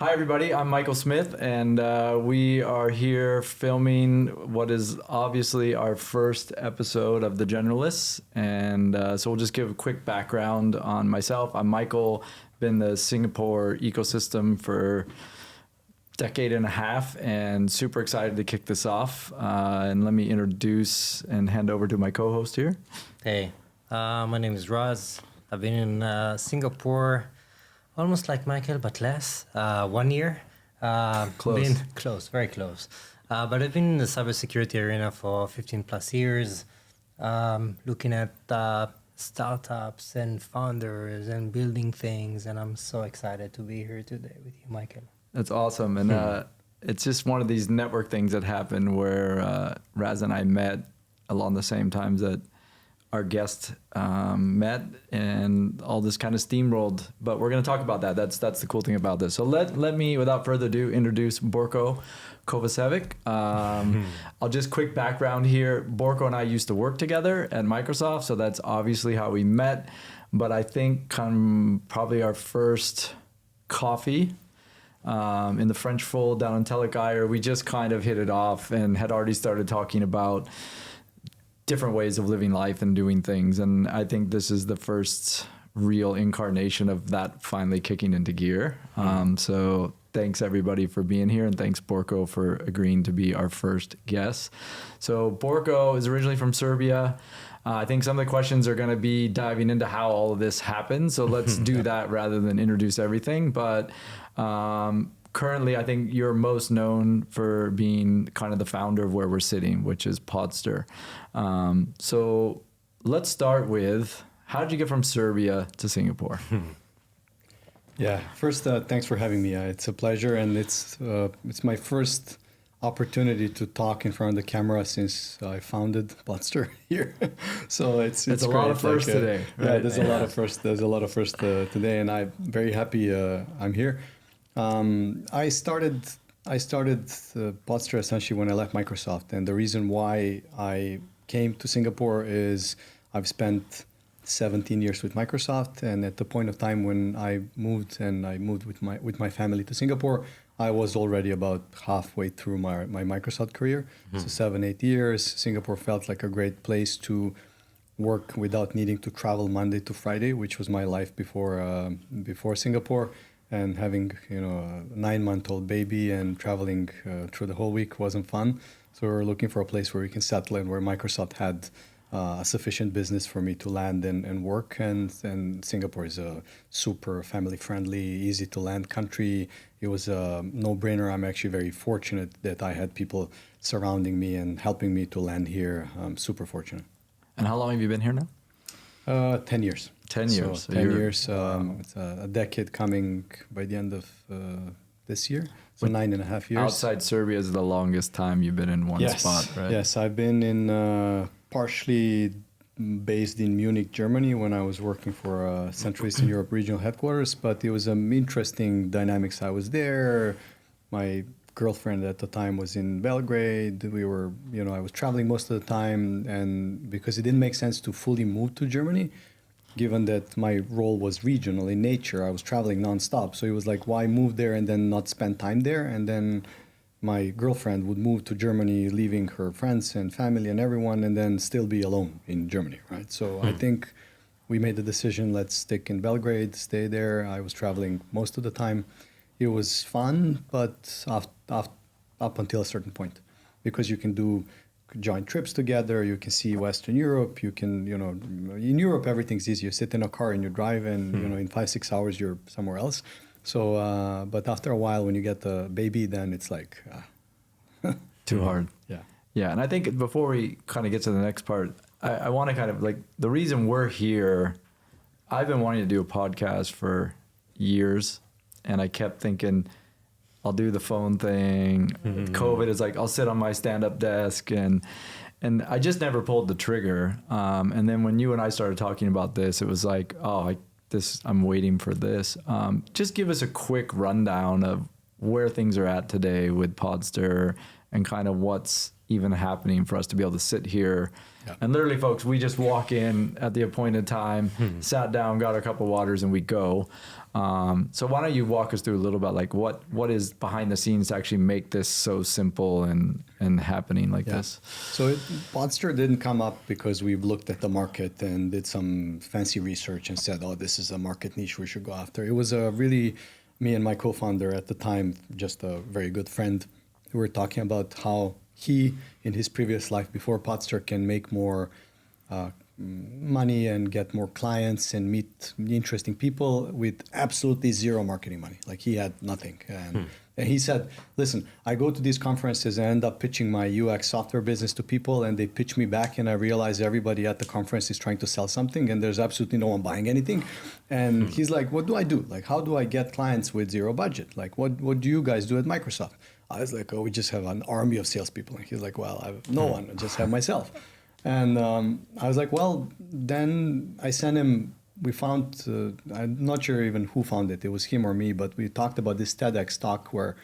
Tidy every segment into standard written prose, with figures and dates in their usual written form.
Hi, everybody. I'm Michael Smith, and we are here filming what is obviously our first episode of the Generalists. And so we'll just give a quick background on myself. I'm Michael, been in the Singapore ecosystem for decade and a half, and super excited to kick this off. And let me introduce and hand over to my co-host here. Hey, my name is Raz. I've been in Singapore almost like Michael, but less. 1 year. Close. Very close. But I've been in the cybersecurity arena for 15 plus years, looking at startups and founders and building things. And I'm so excited to be here today with you, Michael. That's awesome. And it's just one of these network things that happen where Raz and I met along the same times that our guest met, and all this kind of steamrolled. But we're going to talk about that. That's the cool thing about this. So let me, without further ado, introduce Borko Kovacevic. I'll just quick background here. Borko and I used to work together at Microsoft, so that's obviously how we met. But I think probably our first coffee in the French Fold down in Telecaire, we just kind of hit it off and had already started talking about different ways of living life and doing things. And I think this is the first real incarnation of that finally kicking into gear. So thanks everybody for being here, and thanks Borko for agreeing to be our first guest. So Borko is originally from Serbia. I think some of the questions are going to be diving into how all of this happened. So let's do that rather than introduce everything. But currently, I think you're most known for being kind of the founder of where we're sitting, which is Poddster. So let's start with, how did you get from Serbia to Singapore? Yeah, first, thanks for having me. It's a pleasure, and it's my first opportunity to talk in front of the camera since I founded Poddster here. So it's a lot of firsts today. Right? Yeah, there's a lot of firsts. There's a lot of firsts today, and I'm very happy I'm here. I started Poddster essentially when I left Microsoft, and the reason why I came to Singapore is I've spent 17 years with Microsoft, and at the point of time when I moved with my family to Singapore, I was already about halfway through my Microsoft career. So 7-8 years. Singapore felt like a great place to work without needing to travel Monday to Friday, which was my life before Singapore. And having a 9-month-old baby and traveling through the whole week wasn't fun. So we were looking for a place where we can settle and where Microsoft had a sufficient business for me to land and work. And Singapore is a super family-friendly, easy-to-land country. It was a no-brainer. I'm actually very fortunate that I had people surrounding me and helping me to land here. I'm super fortunate. And how long have you been here now? 10 years. 10 years. So 10 years. It's a decade coming by the end of this year. So 9.5 years. Outside Serbia is the longest time you've been in one spot, right? Yes, I've been in partially based in Munich, Germany, when I was working for Central Eastern Europe regional headquarters. But it was an interesting dynamics. I was there. My girlfriend at the time was in Belgrade. We were, I was traveling most of the time, and because it didn't make sense to fully move to Germany, given that my role was regional in nature, I was traveling nonstop. So it was like, why move there and then not spend time there? And then my girlfriend would move to Germany, leaving her friends and family and everyone, and then still be alone in Germany, right? So I think we made the decision, let's stick in Belgrade, stay there. I was traveling most of the time. It was fun, but up until a certain point, because you can do joint trips together, you can see Western Europe, you can, in Europe, everything's easy. You sit in a car and you drive, and, in 5-6 hours, you're somewhere else. So, but after a while, when you get the baby, then it's like... too hard. Yeah. Yeah, and I think before we kind of get to the next part, I want to kind of the reason we're here, I've been wanting to do a podcast for years, and I kept thinking, I'll do the phone thing. COVID is like, I'll sit on my stand-up desk, and I just never pulled the trigger. And then when you and I started talking about this, it was like, I'm waiting for this. Just give us a quick rundown of where things are at today with Poddster and kind of what's even happening for us to be able to sit here. Yeah. And literally, folks, we just walk in at the appointed time, sat down, got our cup of waters, and we go. So why don't you walk us through a little bit, like what is behind the scenes to actually make this so simple and happening like this? So Poddster didn't come up because we've looked at the market and did some fancy research and said, oh, this is a market niche we should go after. It was really me and my co-founder at the time, just a very good friend, who were talking about how he, in his previous life before Poddster, can make more money and get more clients and meet interesting people with absolutely zero marketing money. Like he had nothing. And he said, listen, I go to these conferences and end up pitching my UX software business to people, and they pitch me back, and I realize everybody at the conference is trying to sell something and there's absolutely no one buying anything. And he's like, what do I do? Like, how do I get clients with zero budget? Like, what do you guys do at Microsoft? I was like, oh, we just have an army of salespeople. And he's like, well, I have no one. I just have myself. And I was like, well, then I sent him, we found, I'm not sure even who found it. It was him or me, but we talked about this TEDx talk where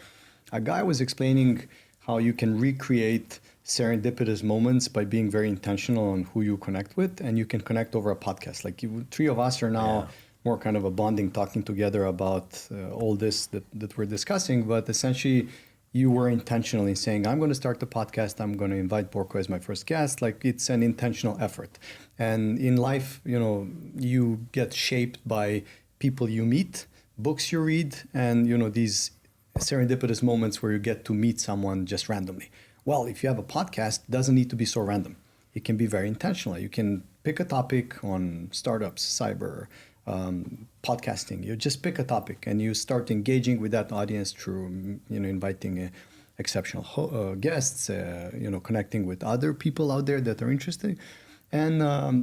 a guy was explaining how you can recreate serendipitous moments by being very intentional on who you connect with, and you can connect over a podcast. Like three of us are now more kind of a bonding, talking together about all this that we're discussing, but essentially you were intentional in saying, I'm going to start the podcast. I'm going to invite Borko as my first guest. Like it's an intentional effort. And in life, you get shaped by people you meet, books you read, and, these serendipitous moments where you get to meet someone just randomly. Well, if you have a podcast, it doesn't need to be so random. It can be very intentional. You can pick a topic on startups, cyber, podcasting. You just pick a topic and you start engaging with that audience through, inviting exceptional guests, connecting with other people out there that are interested. And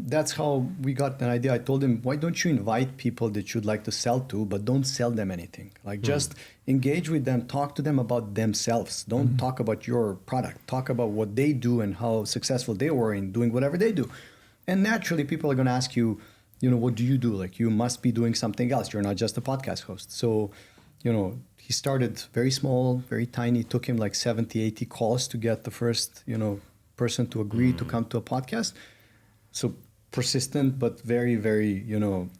that's how we got an idea. I told him, why don't you invite people that you'd like to sell to, but don't sell them anything. Like just engage with them, talk to them about themselves. Don't talk about your product. Talk about what they do and how successful they were in doing whatever they do. And naturally, people are going to ask you, what do you do? Like, you must be doing something else. You're not just a podcast host. So, he started very small, very tiny. It took him like 70, 80 calls to get the first, person to agree to come to a podcast. So persistent, but very, very,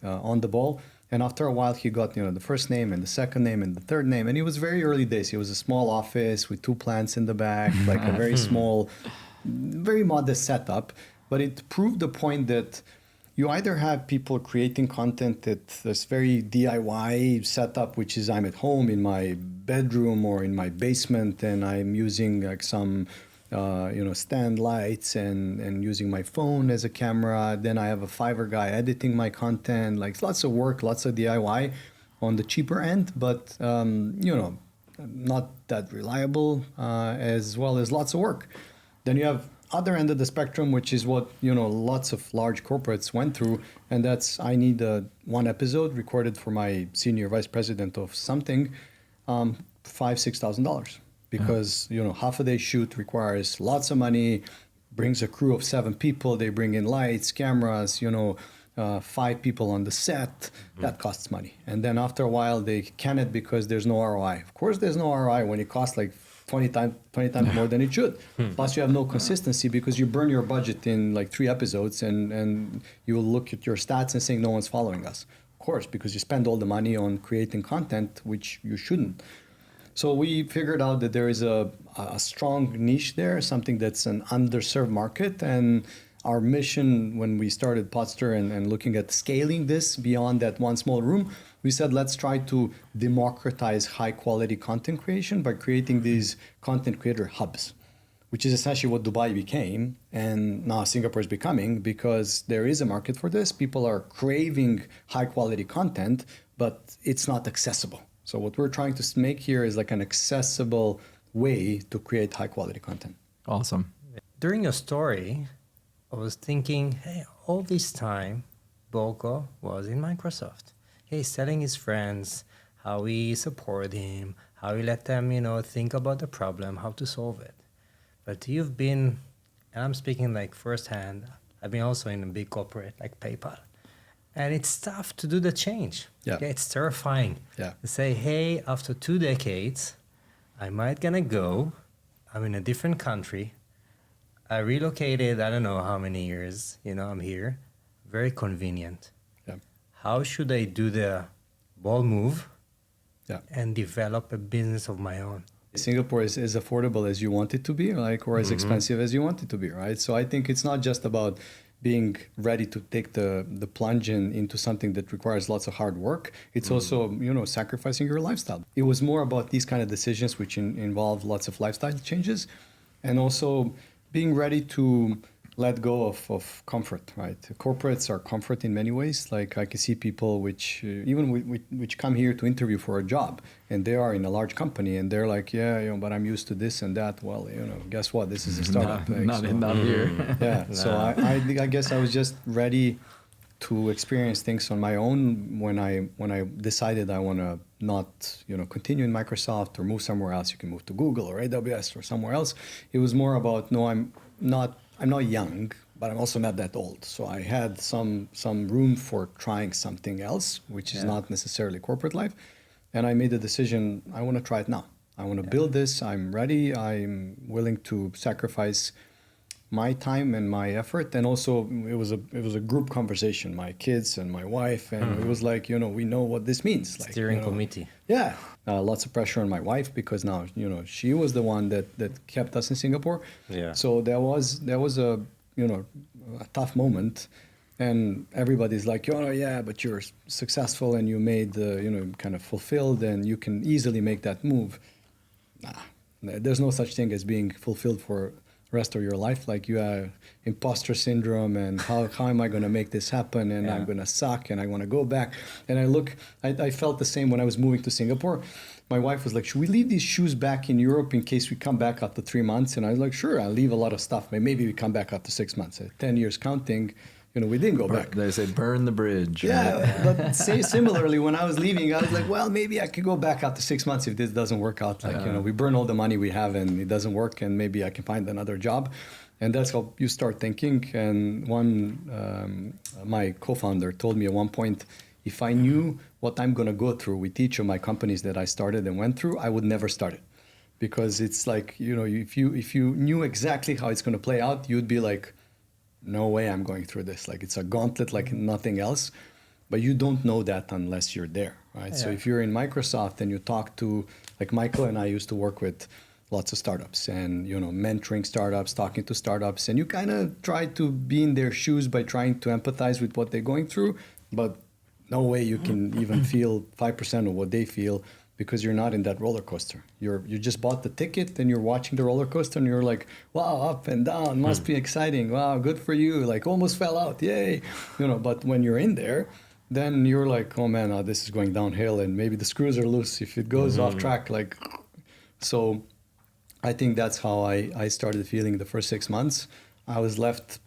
on the ball. And after a while, he got, the first name and the second name and the third name. And it was very early days. It was a small office with 2 plants in the back, like a very small, very modest setup. But it proved the point that you either have people creating content that this very DIY setup, which is I'm at home in my bedroom or in my basement, and I'm using like some, stand lights and using my phone as a camera. Then I have a Fiverr guy editing my content. Like lots of work, lots of DIY on the cheaper end, but not that reliable, as well as lots of work. Then you have other end of the spectrum, which is what lots of large corporates went through, and that's I need one episode recorded for my senior vice president of something, $5,000-$6,000, because half a day shoot requires lots of money, brings a crew of 7 people, they bring in lights, cameras, 5 people on the set, that costs money, and then after a while they can it because there's no ROI. Of course, there's no ROI when it costs like 20 times more than it should. Plus, you have no consistency because you burn your budget in like 3 episodes, and you will look at your stats and saying no one's following us. Of course, because you spend all the money on creating content, which you shouldn't. So we figured out that there is a strong niche there, something that's an underserved market. And our mission when we started Poddster and looking at scaling this beyond that one small room, we said, let's try to democratize high quality content creation by creating these content creator hubs, which is essentially what Dubai became. And now Singapore is becoming, because there is a market for this. People are craving high quality content, but it's not accessible. So what we're trying to make here is like an accessible way to create high quality content. Awesome. During your story, I was thinking, hey, all this time, Borko was in Microsoft. He's telling his friends how he support him, how he let them, think about the problem, how to solve it. But you've been, and I'm speaking like firsthand, I've been also in a big corporate like PayPal. And it's tough to do the change. Yeah. Okay, it's terrifying. Yeah. To say, hey, after 2 decades, I might gonna go I'm in a different country. I relocated, I don't know how many years, I'm here. Very convenient. Yeah. How should I do the bold move and develop a business of my own? Singapore is as affordable as you want it to be, or as expensive as you want it to be, right? So I think it's not just about being ready to take the plunge into something that requires lots of hard work. It's also, sacrificing your lifestyle. It was more about these kind of decisions which involve lots of lifestyle changes, and also being ready to let go of comfort, right? Corporates are comfort in many ways. Like I can see people which come here to interview for a job, and they are in a large company, and they're like, but I'm used to this and that. Well, guess what? This is a startup. Not here. Yeah. So I guess I was just ready to experience things on my own when I decided I want to not continue in Microsoft or move somewhere else. You can move to Google or AWS or somewhere else. It was more about I'm not young, but I'm also not that old. So I had some room for trying something else, which is not necessarily corporate life. And I made the decision, I want to try it now. I want to build this. I'm ready. I'm willing to sacrifice my time and my effort. And also it was a group conversation, my kids and my wife. And it was like, we know what this means. Like, Steering committee. Yeah. Lots of pressure on my wife because now, she was the one that kept us in Singapore. Yeah. So there was a tough moment, and everybody's like, but you're successful and you made kind of fulfilled and you can easily make that move. Nah, there's no such thing as being fulfilled for the rest of your life. Like you have imposter syndrome and how am I going to make this happen, and I'm going to suck and I want to go back. And I felt the same when I was moving to Singapore. My wife was like, should we leave these shoes back in Europe in case we come back after 3 months? And I was like, sure, I'll leave a lot of stuff. Maybe we come back after 6 months. 10 years counting, we didn't go back. They say burn the bridge. Yeah, right? But similarly, when I was leaving, I was like, well, maybe I could go back after 6 months if this doesn't work out. We burn all the money we have and it doesn't work, and maybe I can find another job. And that's how you start thinking. And my co-founder told me at one point, if I knew what I'm going to go through with each of my companies that I started and went through, I would never start it. Because it's like, if you knew exactly how it's going to play out, you'd be like, no way I'm going through this. Like it's a gauntlet like nothing else. But you don't know that unless you're there, right? Yeah. So if you're in Microsoft and you talk to, like Michael and I used to work with lots of startups and, mentoring startups, talking to startups, and you kind of try to be in their shoes by trying to empathize with what they're going through, but no way you can even feel 5% of what they feel because you're not in that roller coaster. You just bought the ticket and you're watching the roller coaster and you're like, wow, up and down, must be exciting. Wow, good for you. Like almost fell out, yay. But when you're in there, then you're like, oh man, this is going downhill and maybe the screws are loose if it goes off track. So I think that's how I started feeling the first 6 months. I was left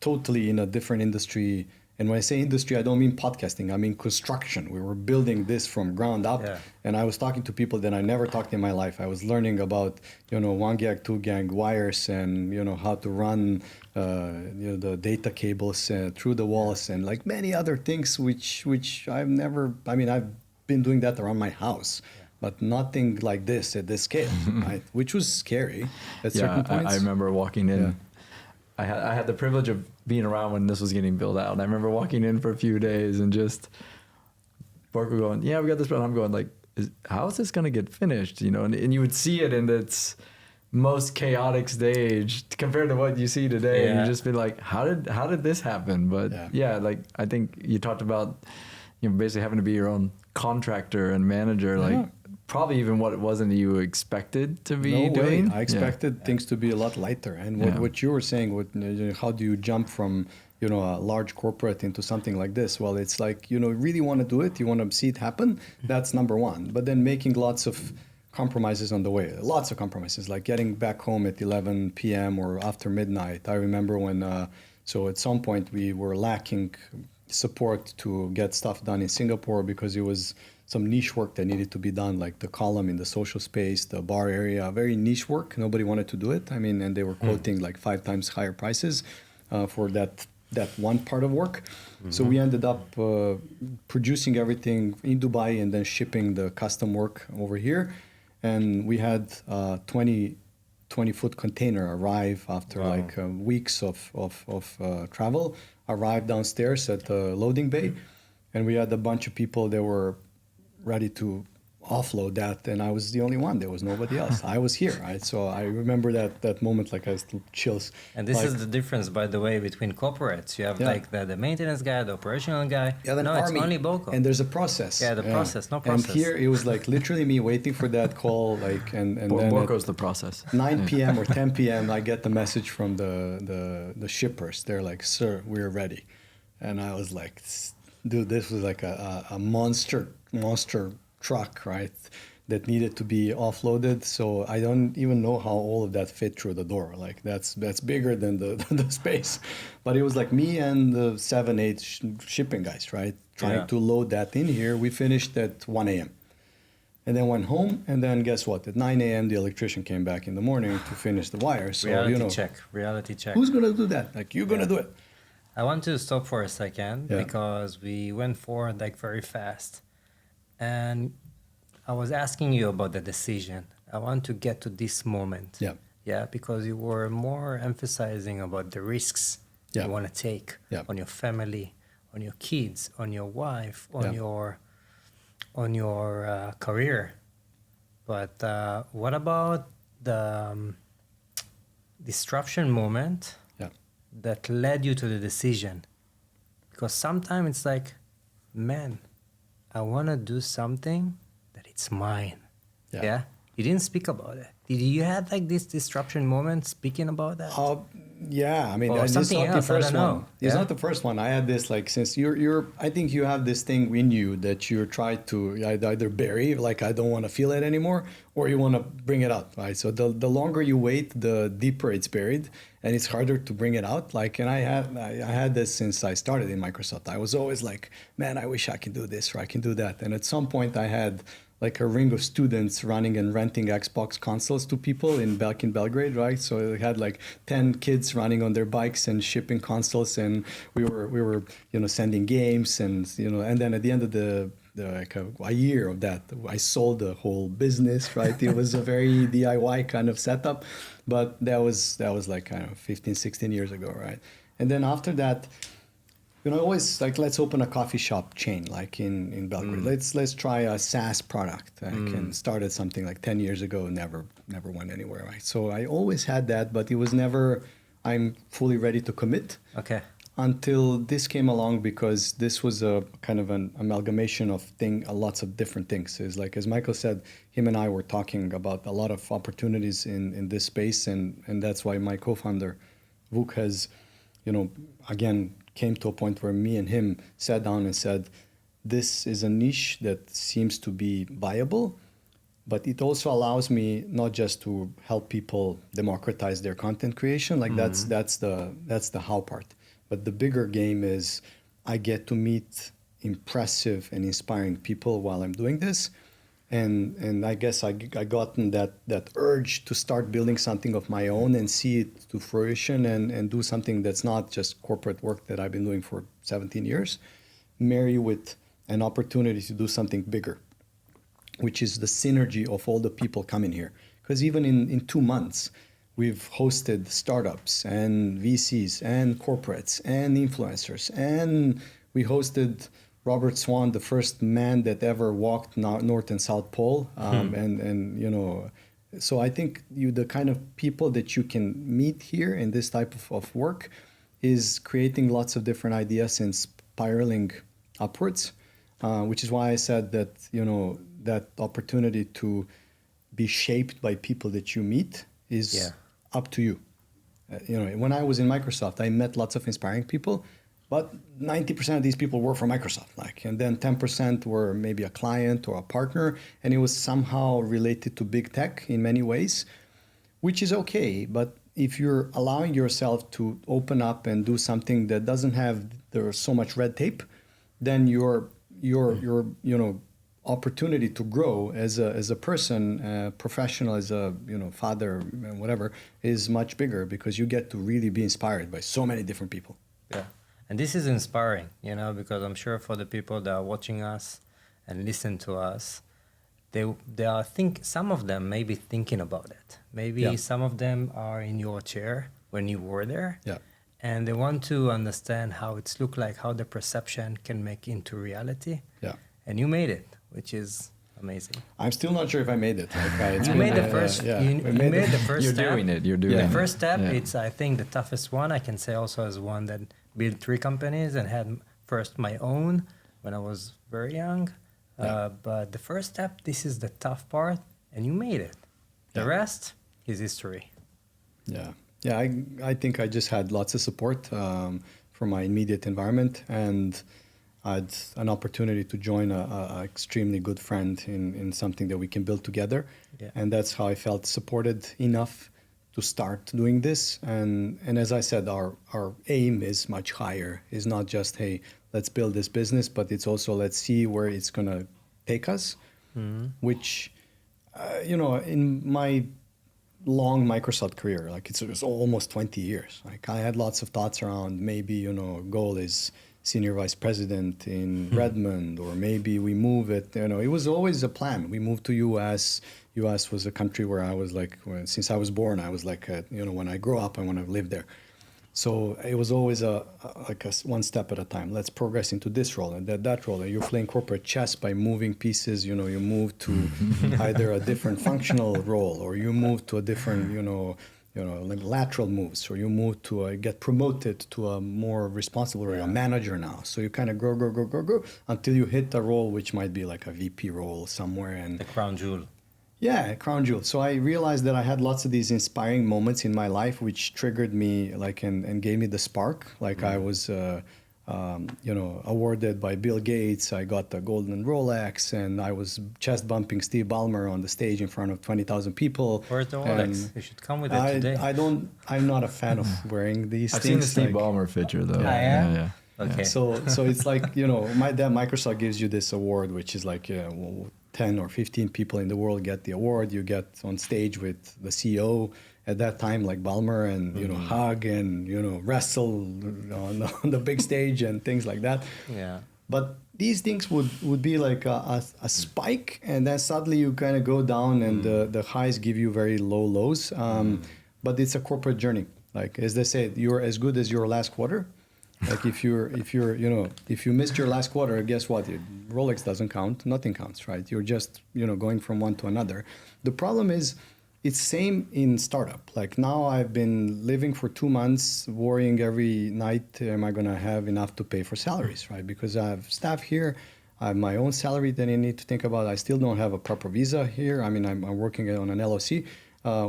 totally in a different industry. And when I say industry, I don't mean podcasting. I mean construction. We were building this from ground up. Yeah. And I was talking to people that I never talked in my life. I was learning about, 1 gig, 2 gig wires and, how to run, the data cables through the walls and like many other things, which I've been doing that around my house. Yeah. But nothing like this at this scale, right? Which was scary at certain points. I remember walking in. Yeah. I had the privilege of being around when this was getting built out. And I remember walking in for a few days and just Borko going, we got this, but I'm going like, how is this going to get finished? And you would see it in its most chaotic stage compared to what you see today. Yeah. And you just be like, how did this happen? But I think you talked about, basically having to be your own contractor and manager, like probably even what it wasn't you expected to be doing. I expected things to be a lot lighter. And what you were saying, how do you jump from a large corporate into something like this? Well, it's like, you really want to do it. You want to see it happen. That's number one. But then making lots of compromises on the way. Lots of compromises, like getting back home at 11 p.m. or after midnight. I remember when, so at some point we were lacking support to get stuff done in Singapore because it was some niche work that needed to be done, like the column in the social space, the bar area, very niche work. Nobody wanted to do it. And they were quoting like 5 times higher prices for that one part of work. Mm-hmm. So we ended up producing everything in Dubai and then shipping the custom work over here. And we had 20 20-foot container arrive after like weeks of travel, arrived downstairs at the loading bay. And we had a bunch of people that were ready to offload that, and I was the only one. There was nobody else. I was here, right? So I remember that moment like I still chills. And this like, is the difference, by the way, between corporates. You have like the maintenance guy, the operational guy. You have an It's army, only Borko. and there's a process. Yeah, the process, no process. And here it was like literally me waiting for that call, like and then Borko's the process. 9 p.m. or 10 p.m. I get the message from the shippers. They're like, "Sir, we're ready," and I was like, "Dude, this was like a monster truck, right? That needed to be offloaded." So I don't even know how all of that fit through the door. Like that's bigger than the space. But it was like me and the 7-8 shipping guys, right? Trying to load that in here. We finished at 1 a.m. and then went home. And then guess what? At 9 a.m. the electrician came back in the morning to finish the wire. So Reality check. Who's gonna do that? Like you're gonna do it. I want to stop for a second because we went forward like very fast. And I was asking you about the decision. I want to get to this moment. Yeah, because you were more emphasizing about the risks you want to take on your family, on your kids, on your wife, on your career. But what about the disruption moment that led you to the decision? Because sometimes it's like, man, I want to do something that it's mine. Yeah. You didn't speak about it. Did you have like this disruption moment speaking about that? Yeah. I mean, or it's not the first one. It's not the first one. I had this like since you're. I think you have this thing in you that you try to either bury, like I don't want to feel it anymore, or you want to bring it out, right? So the longer you wait, the deeper it's buried, and it's harder to bring it out. Like, and I had this since I started in Microsoft. I was always like, man, I wish I can do this or I can do that. And at some point, I had like a ring of students running and renting Xbox consoles to people back in Belgrade, right? So they had like 10 kids running on their bikes and shipping consoles, and we were sending games, and and then at the end of like a year of that, I sold the whole business, right? It was a very DIY kind of setup, but that was like 15, 16 years ago, right? And then after that, always like, let's open a coffee shop chain, like in Belgrade. Let's try a SaaS product. And started something like 10 years ago, never went anywhere, right? So I always had that, but it was never, I'm fully ready to commit. Okay. Until this came along, because this was a kind of an amalgamation of lots of different things. Is like, as Michael said, him and I were talking about a lot of opportunities in this space, and that's why my co-founder, Vuk, has, again, came to a point where me and him sat down and said, this is a niche that seems to be viable, but it also allows me not just to help people democratize their content creation, like that's the how part. But the bigger game is I get to meet impressive and inspiring people while I'm doing this. And I guess I gotten that urge to start building something of my own and see it to fruition and do something that's not just corporate work that I've been doing for 17 years, marry with an opportunity to do something bigger, which is the synergy of all the people coming here. Because even in 2 months, we've hosted startups and VCs and corporates and influencers, and we hosted Robert Swan, the first man that ever walked North and South Pole. So I think the kind of people that you can meet here in this type of work is creating lots of different ideas and spiraling upwards, which is why I said that, that opportunity to be shaped by people that you meet is up to you. When I was in Microsoft, I met lots of inspiring people, but 90% of these people were from Microsoft, and then 10% were maybe a client or a partner, and it was somehow related to big tech in many ways, which is okay. But if you're allowing yourself to open up and do something that doesn't have so much red tape, then your opportunity to grow as a person, professional, as a father, whatever, is much bigger, because you get to really be inspired by so many different people. Yeah. And this is inspiring, because I'm sure for the people that are watching us and listen to us, they are some of them may be thinking about it. Maybe some of them are in your chair when you were there. Yeah. And they want to understand how it's look like, how the perception can make into reality. Yeah. And you made it, which is amazing. I'm still not sure if I made it. You made the first. You made the first You're step. doing it. You're doing The it. first step. Yeah. It's I think the toughest one. I can say also as one that built 3 companies and had first my own when I was very young. But the first step, this is the tough part, and you made it. The rest is history. Yeah. Yeah, I think I just had lots of support from my immediate environment, and I had an opportunity to join a extremely good friend in something that we can build together. Yeah. And that's how I felt supported enough to start doing this. And as I said, our aim is much higher. It's not just, hey, let's build this business, but it's also, let's see where it's going to take us, which, in my long Microsoft career, like it was almost 20 years. Like I had lots of thoughts around maybe, goal is senior vice president in Redmond, or maybe we move it, it was always a plan. We moved to US. US was a country where I was like, since I was born, I was like, when I grow up, I want to live there. So it was always a one step at a time. Let's progress into this role and that role. And you're playing corporate chess by moving pieces. You move to either a different functional role, or you move to a different, like lateral moves, or you move to get promoted to a more responsible role, a manager now. So you kind of grow until you hit a role which might be like a VP role somewhere. And the crown jewel. Yeah, crown jewel. So I realized that I had lots of these inspiring moments in my life, which triggered me, like, and gave me the spark. Like I was, awarded by Bill Gates. I got the golden Rolex, and I was chest bumping Steve Ballmer on the stage in front of 20,000 people. Where's the Rolex? You should come with it today. I'm not a fan of wearing these I've things. seen the Steve Ballmer picture though. Yeah. Okay. So it's like, my dad, Microsoft gives you this award, which is like, 10 or 15 people in the world get the award. You get on stage with the CEO at that time, like Ballmer, and hug and wrestle on the big stage and things like that. Yeah. But these things would be like a spike, and then suddenly you kind of go down, and the highs give you very low lows. But it's a corporate journey. Like as they say, you're as good as your last quarter. Like if you missed your last quarter, guess what? Rolex doesn't count. Nothing counts, right? You're just, going from one to another. The problem is it's same in startup. Like now I've been living for 2 months, worrying every night, am I going to have enough to pay for salaries, right? Because I have staff here. I have my own salary that I need to think about. I still don't have a proper visa here. I mean, I'm working on an LLC,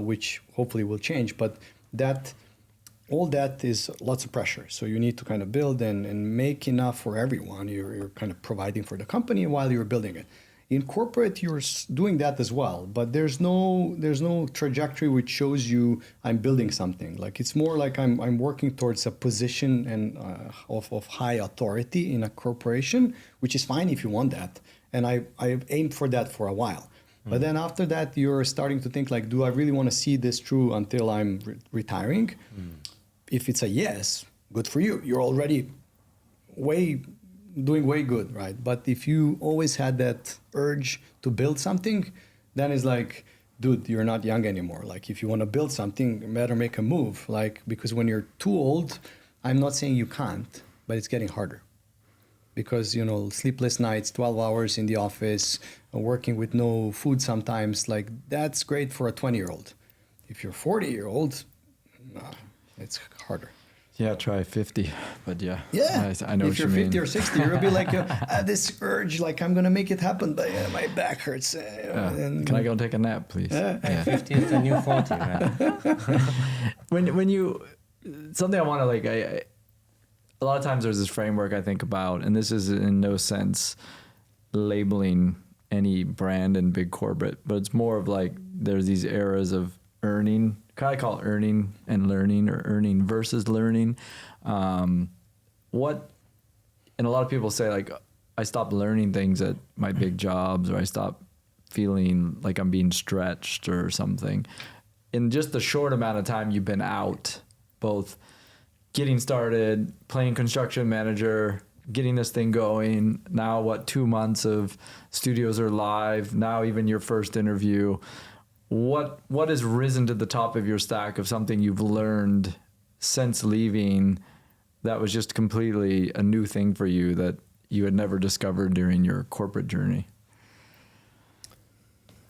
which hopefully will change. But all that is lots of pressure. So you need to kind of build and make enough for everyone. You're kind of providing for the company while you're building it. In corporate, you're doing that as well, but there's no trajectory which shows you I'm building something. Like it's more like I'm working towards a position and of high authority in a corporation, which is fine if you want that. And I aimed for that for a while. But then after that, you're starting to think like, do I really want to see this through until I'm retiring? If it's a yes, good for you. You're already doing way good, right? But if you always had that urge to build something, then it's like, dude, you're not young anymore. Like if you want to build something, you better make a move. Like, because when you're too old, I'm not saying you can't, but it's getting harder. Because, sleepless nights, 12 hours in the office, working with no food sometimes, like that's great for a 20-year-old. If you're 40-year-old, it's harder. Yeah, try 50, but yeah. Yeah, I know if what you're you 50 mean. or 60, you'll be like, this urge, like I'm going to make it happen, but my back hurts. Can I go take a nap, please? 50 is the new 40, man. When you, something I want to a lot of times there's this framework I think about, and this is in no sense labeling any brand in big corporate, but it's more of like there's these eras of earning, kind of call it earning and learning, or earning versus learning. And a lot of people say like, I stopped learning things at my big jobs, or I stopped feeling like I'm being stretched or something. In just the short amount of time you've been out, both getting started, playing construction manager, getting this thing going. Now, 2 months of studios are live. Now, even your first interview. What has risen to the top of your stack of something you've learned since leaving that was just completely a new thing for you that you had never discovered during your corporate journey?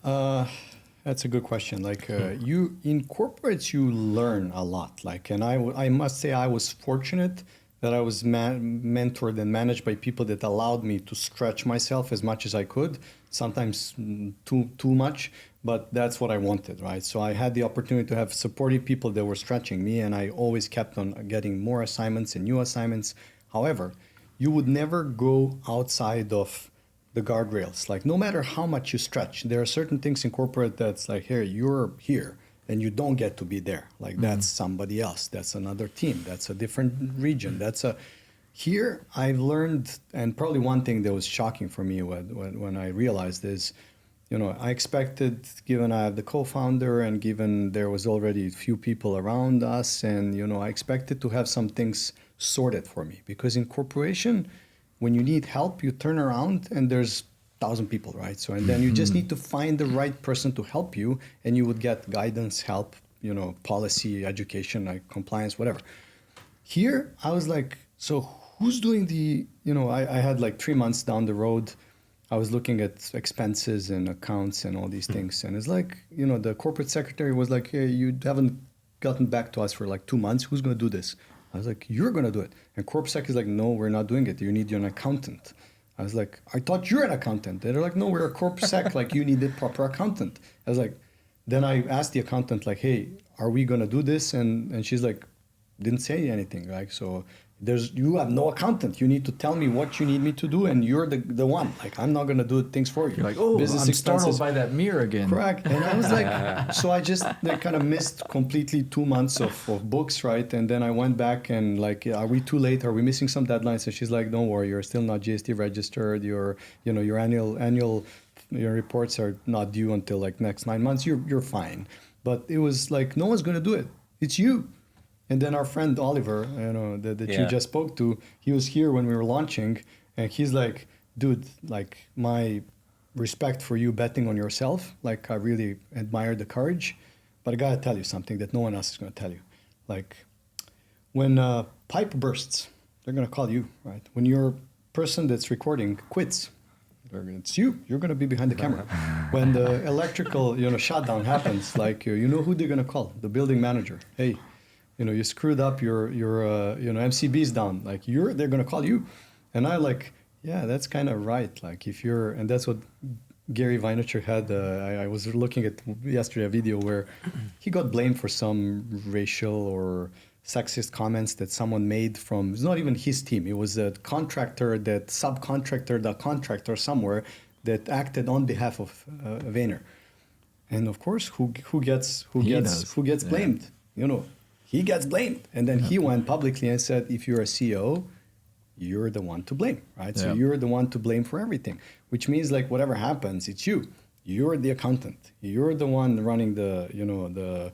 That's a good question. Like you in corporates, you learn a lot. Like, and I must say I was fortunate that I was mentored and managed by people that allowed me to stretch myself as much as I could. Sometimes too much, but that's what I wanted, right? So I had the opportunity to have supportive people that were stretching me, and I always kept on getting more assignments and new assignments. However, you would never go outside of the guardrails. Like, no matter how much you stretch, there are certain things in corporate that's like, here, you're here, and you don't get to be there. Like, that's somebody else. That's another team. That's a different region. Here, I've learned, and probably one thing that was shocking for me when I realized is, I expected, given I have the co-founder and given there was already a few people around us, and, I expected to have some things sorted for me. Because in corporation, when you need help, you turn around and there's 1,000 people, right? So, and then you just need to find the right person to help you, and you would get guidance, help, policy, education, like compliance, whatever. Here, I was like, so who's doing I had like 3 months down the road, I was looking at expenses and accounts and all these things. And it's like, the corporate secretary was like, hey, you haven't gotten back to us for like 2 months. Who's going to do this? I was like, you're going to do it. And corp sec is like, no, we're not doing it. You need an accountant. I was like, I thought you're an accountant. And they're like, no, we're a corp sec. Like, you need a proper accountant. I was like, then I asked the accountant, like, hey, are we going to do this? And she's like, didn't say anything. Like, so you have no accountant. You need to tell me what you need me to do, and you're the one. Like, I'm not going to do things for you. You're like, oh, business I'm startled by that mirror again. Correct. And I was like, so I just kind of missed completely 2 months of books, right? And then I went back and like, are we too late? Are we missing some deadlines? And she's like, don't worry, you're still not GST registered. Your annual your reports are not due until like next 9 months. You're fine. But it was like, no one's going to do it. It's you. And then our friend Oliver, that you just spoke to, he was here when we were launching, and he's like, dude, like, my respect for you betting on yourself. Like, I really admire the courage, but I gotta tell you something that no one else is gonna tell you. Like, when a pipe bursts, they're gonna call you, right? When your person that's recording quits, it's you. You're gonna be behind the camera. When the electrical, shutdown happens, like, who they're gonna call? The building manager. Hey, you screwed up your MCB's down. Like, they're gonna call you. And I like, yeah, that's kind of right. Like, and that's what Gary Vaynerchuk had. I was looking at yesterday a video where he got blamed for some racial or sexist comments that someone made from, it's not even his team. It was a contractor that subcontractor, the contractor somewhere that acted on behalf of Vayner. And of course, who gets blamed? He gets blamed. And then he went publicly and said, if you're a CEO, you're the one to blame, right? So you're the one to blame for everything, which means like whatever happens, it's you. You're the accountant. You're the one running the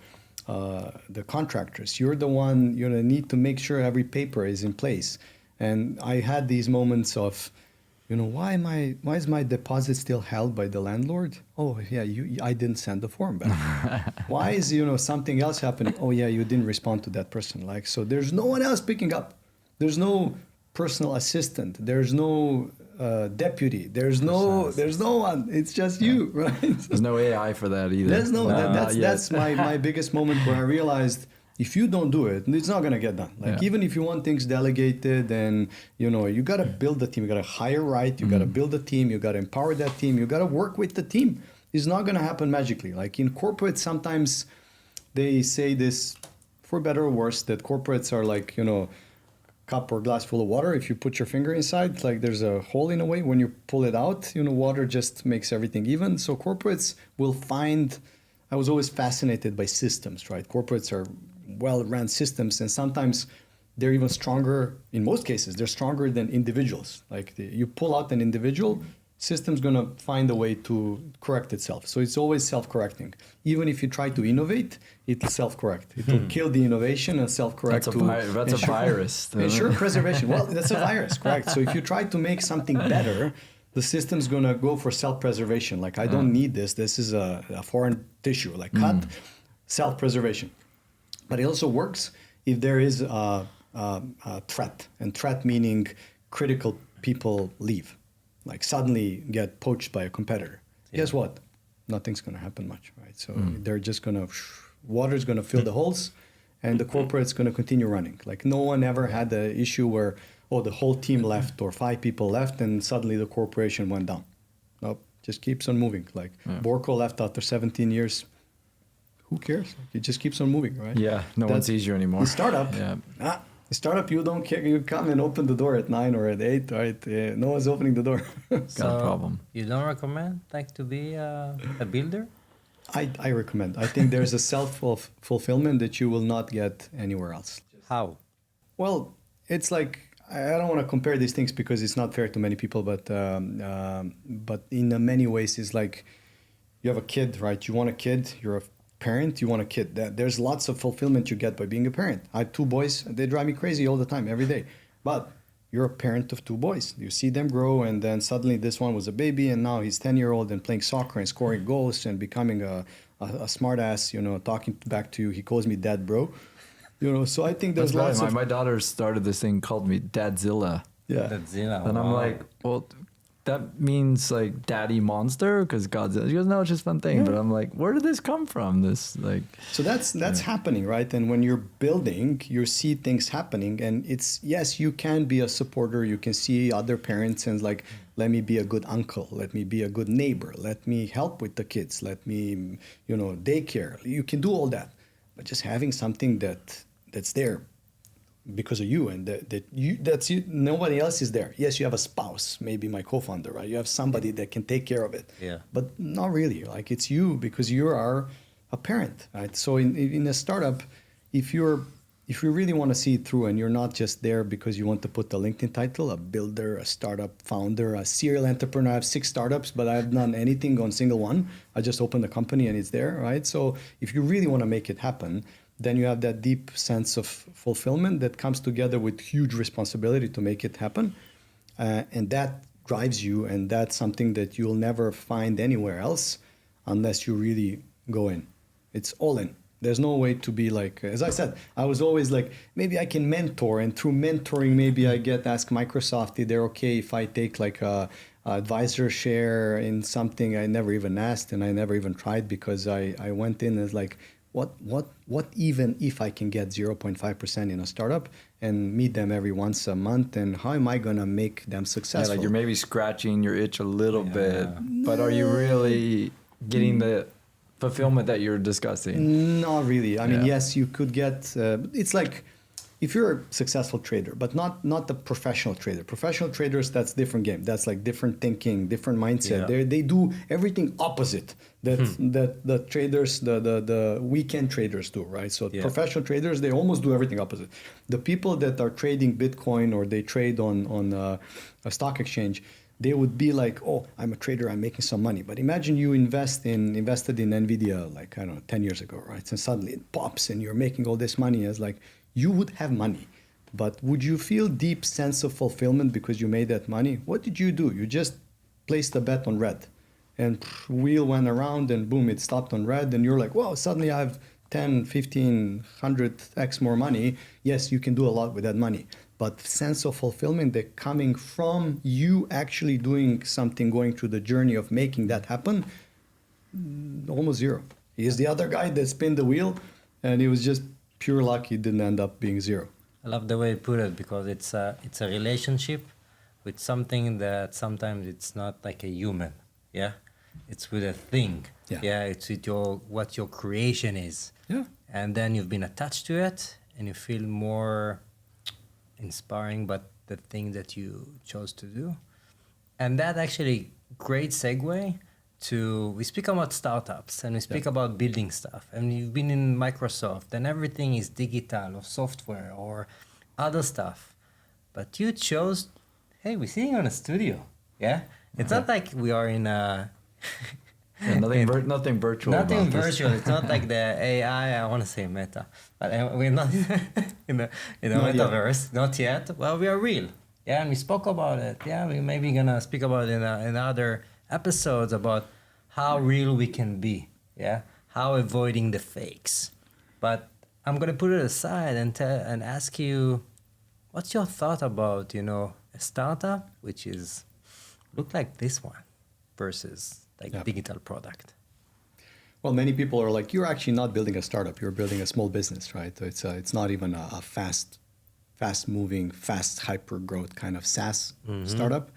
contractors. You're the one, need to make sure every paper is in place. And I had these moments of, why is my deposit still held by the landlord? Oh yeah, I didn't send the form back. Why is something else happening? Oh yeah, you didn't respond to that person. Like, so there's no one else picking up. There's no personal assistant. There's no deputy. There's no one. It's just you, right? There's no AI for that either. That's my biggest moment where I realized, if you don't do it, it's not going to get done. Like, even if you want things delegated, and, you got to build the team. You got to hire right. You got to build a team. You got to empower that team. You got to work with the team. It's not going to happen magically. Like, in corporate, sometimes they say this, for better or worse, that corporates are like, cup or glass full of water. If you put your finger inside, like, there's a hole in a way. When you pull it out, water just makes everything even. So corporates will find, I was always fascinated by systems, right? Corporates are well-run systems, and sometimes they're even stronger. In most cases, they're stronger than individuals. Like, you pull out an individual, system's going to find a way to correct itself. So it's always self-correcting. Even if you try to innovate, it'll self-correct. It will kill the innovation and self-correct. That's a virus. Ensure preservation. Well, that's a virus, correct. So if you try to make something better, the system's going to go for self-preservation. Like, I don't need this. This is a foreign tissue. Like, cut, self-preservation. But it also works if there is a threat. And threat meaning critical people leave. Like suddenly get poached by a competitor. Yeah. Guess what? Nothing's going to happen much, right? So they're just going to, water's going to fill the holes and the corporate's going to continue running. Like no one ever had the issue where, the whole team left or 5 people left and suddenly the corporation went down. Nope, just keeps on moving. Like Borko left after 17 years. Who cares? It just keeps on moving, right? Yeah, no one sees you anymore. The startup, startup, you don't care. You come and open the door at 9 or at 8, right? No one's opening the door. Got a problem. You don't recommend to be a builder? I recommend. I think there's a self-fulfillment that you will not get anywhere else. How? Well, it's like, I don't want to compare these things because it's not fair to many people, but in many ways it's like you have a kid, right? You want a kid, you're a parent, you want a kid. There's lots of fulfillment you get by being a parent. I have 2 boys. They drive me crazy all the time, every day. But you're a parent of 2 boys. You see them grow, and then suddenly this one was a baby, and now he's 10-year-old and playing soccer and scoring goals and becoming a smart ass, talking back to you. He calls me dad, bro. So I think there's lots of... My daughter started this thing called me Dadzilla. Yeah. Dadzilla. And I'm like, well... that means like daddy monster because Godzilla. She goes, no, it's just fun thing. But I'm like, where did this come from? This like. So that's happening, right? And when you're building, you see things happening, and it's yes, you can be a supporter. You can see other parents and like, let me be a good uncle. Let me be a good neighbor. Let me help with the kids. Let me, daycare. You can do all that, but just having something that's there because of you and that's you, nobody else is there. Yes, you have a spouse, maybe my co-founder, right? You have somebody that can take care of it. Yeah. But not really. Like it's you because you are a parent, right? So in a startup, if you really want to see it through and you're not just there because you want to put the LinkedIn title, a builder, a startup founder, a serial entrepreneur. I have 6 startups, but I've done anything on single one. I just opened a company and it's there, right? So if you really want to make it happen, then you have that deep sense of fulfillment that comes together with huge responsibility to make it happen. And that drives you, and that's something that you'll never find anywhere else unless you really go in. It's all in. There's no way to be like, as I said, I was always like, maybe I can mentor, and through mentoring, maybe I ask Microsoft if they're okay if I take like a advisor share in something I never even asked and I never even tried because I went in as like, what even if I can get 0.5% in a startup and meet them every once a month, and how am I going to make them successful? Yeah, like you're maybe scratching your itch a little bit, but are you really getting the fulfillment that you're discussing? Not really. I mean, yes, you could get, it's like, if you're a successful trader, but not the professional trader. Professional traders, that's different game. That's like different thinking, different mindset. Yeah. They do everything opposite that the traders, the weekend traders do, right? So professional traders, they almost do everything opposite. The people that are trading Bitcoin or they trade on a stock exchange, they would be like, oh, I'm a trader, I'm making some money. But imagine you invested in NVIDIA like, I don't know, 10 years ago, right? And suddenly it pops and you're making all this money as like, you would have money, but would you feel deep sense of fulfillment because you made that money? What did you do? You just placed a bet on red, and wheel went around and boom, it stopped on red, and you're like, wow, suddenly I have 10, 15, 100x more money. Yes, you can do a lot with that money, but sense of fulfillment that coming from you actually doing something, going through the journey of making that happen, almost zero. He's the other guy that spun the wheel, and it was just pure luck. It didn't end up being zero. I love the way you put it because it's a relationship with something that sometimes it's not like a human. Yeah, it's with a thing. Yeah, it's with what your creation is. Yeah, and then you've been attached to it, and you feel more inspiring. But the thing that you chose to do, and that actually great segue. We speak about startups and we speak about building stuff, and you've been in Microsoft and everything is digital or software or other stuff, but you chose, hey, we're sitting on a studio, It's not like we are in a... Nothing virtual. Nothing about this. virtual. It's not like the AI. I want to say meta, but we're not in the metaverse. Not yet. Well, we are real. Yeah, and we spoke about it. Yeah, we maybe gonna speak about it in other episodes about how real we can be. Yeah, how avoiding the fakes. But I'm gonna put it aside and ask you, what's your thought about a startup which is look like this one versus digital product? Well, many people are like, you're actually not building a startup. You're building a small business, right? It's not even a fast-moving, fast hyper-growth kind of SaaS startup.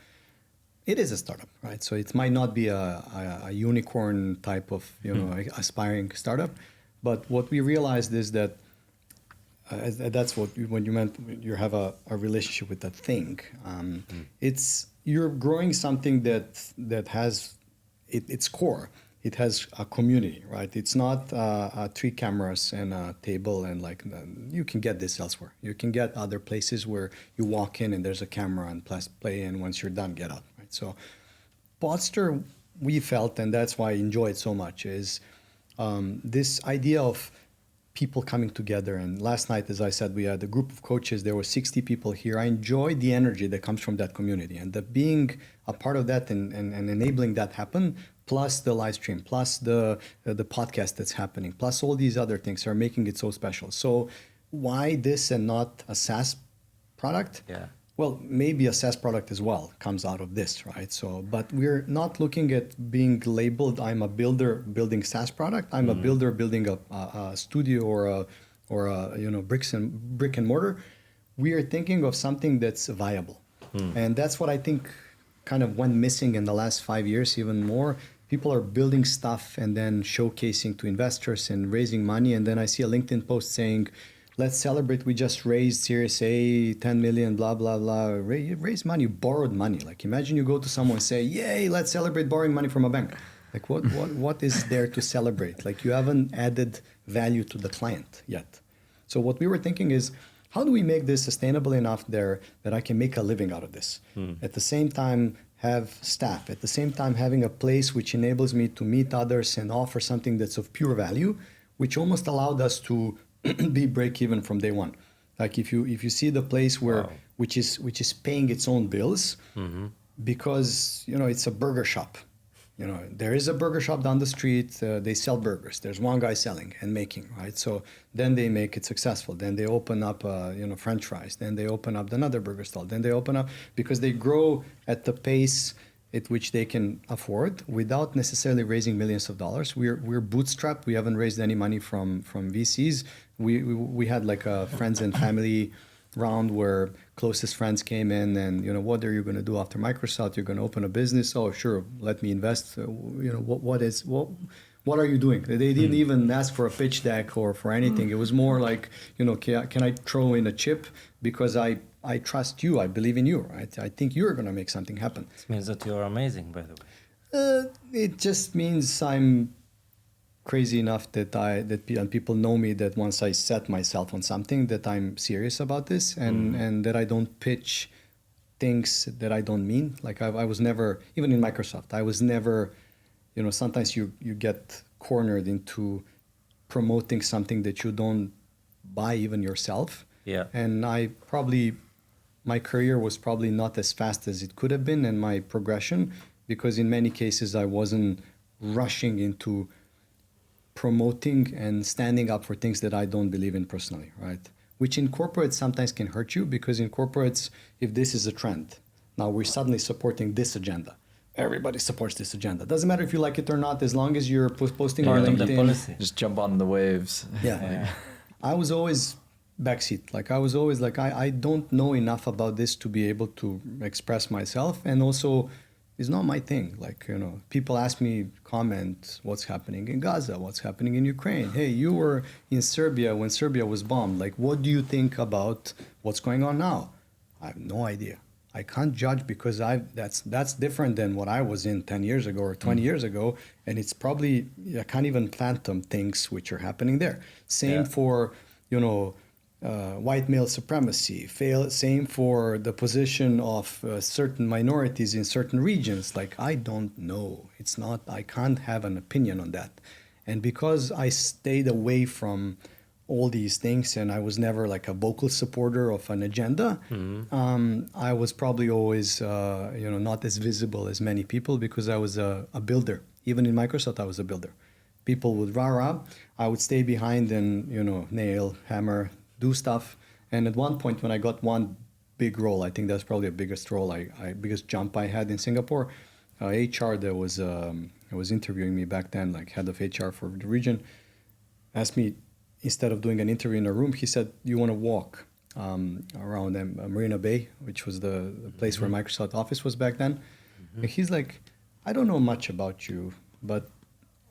It is a startup, right? So it might not be a unicorn type of aspiring startup, but what we realized is that that's when you meant you have a relationship with that thing. It's you're growing something that has its core. It has a community, right? It's not 3 cameras and a table and you can get this elsewhere. You can get other places where you walk in and there's a camera and play, and once you're done, get out, right? So Poddster, we felt, and that's why I enjoy it so much, is this idea of people coming together. And last night, as I said, we had a group of coaches. There were 60 people here. I enjoy the energy that comes from that community, and being a part of that and enabling that happen, plus the live stream, plus the podcast that's happening, plus all these other things are making it so special. So why this and not a SaaS product? Yeah. Well, maybe a SaaS product as well comes out of this, right? So, but we're not looking at being labeled, I'm a builder building SaaS product. I'm a builder building a studio or a brick and mortar. We are thinking of something that's viable. And that's what I think kind of went missing in the last 5 years, even more. People are building stuff and then showcasing to investors and raising money. And then I see a LinkedIn post saying, let's celebrate, we just raised Series A, 10 million, blah, blah, blah. Raise money, borrowed money. Like imagine you go to someone and say, yay, let's celebrate borrowing money from a bank. Like what is there to celebrate? Like you haven't added value to the client yet. So what we were thinking is, how do we make this sustainable enough there that I can make a living out of this? At the same time, have staff. At the same time, having a place which enables me to meet others and offer something that's of pure value, which almost allowed us to be break even from day one. Like if you see the place where which is paying its own bills, because it's a burger shop. There is a burger shop down the street. They sell burgers. There's one guy selling and making, right? So then they make it successful. Then they open up, French fries. Then they open up another burger stall. Then they open up, because they grow at the pace at which they can afford without necessarily raising millions of dollars. We're bootstrapped. We haven't raised any money from VCs. We had like a friends and family round where closest friends came in and, what are you going to do after Microsoft? You're going to open a business? Oh, sure. Let me invest. What are you doing? They didn't even ask for a pitch deck or for anything. It was more like, can I throw in a chip because I trust you. I believe in you, right? I think you're going to make something happen. This means that you're amazing, by the way. It just means I'm crazy enough that people know me, that once I set myself on something, that I'm serious about this and that I don't pitch things that I don't mean. Like I was never, even in Microsoft, I was never, sometimes you get cornered into promoting something that you don't buy even yourself. Yeah. And my career was probably not as fast as it could have been, and my progression, because in many cases I wasn't rushing into promoting and standing up for things that I don't believe in personally, right? Which in corporates sometimes can hurt you, because in corporates, if this is a trend, now we're suddenly supporting this agenda. Everybody supports this agenda. Doesn't matter if you like it or not, as long as you're posting on LinkedIn. Just jump on the waves. Yeah. I was always backseat. Like I was always like, I don't know enough about this to be able to express myself. And also, it's not my thing. Like, people ask me, comment, what's happening in Gaza, what's happening in Ukraine. Hey, you were in Serbia when Serbia was bombed. Like, what do you think about what's going on now? I have no idea. I can't judge, because that's different than what I was in 10 years ago or 20 years ago. And it's probably, I can't even fathom things which are happening there. Same for, white male supremacy. Same for the position of certain minorities in certain regions. Like, I don't know. I can't have an opinion on that. And because I stayed away from all these things and I was never like a vocal supporter of an agenda, I was probably always, not as visible as many people because I was a builder. Even in Microsoft, I was a builder. People would rah-rah. I would stay behind and, nail, hammer, do stuff. And at one point when I got one big role, I think that's probably the biggest role, biggest jump I had in Singapore, HR that was interviewing me back then, like head of HR for the region, asked me, instead of doing an interview in a room, he said, you want to walk around Marina Bay, which was the place where Microsoft Office was back then. And he's like, I don't know much about you, but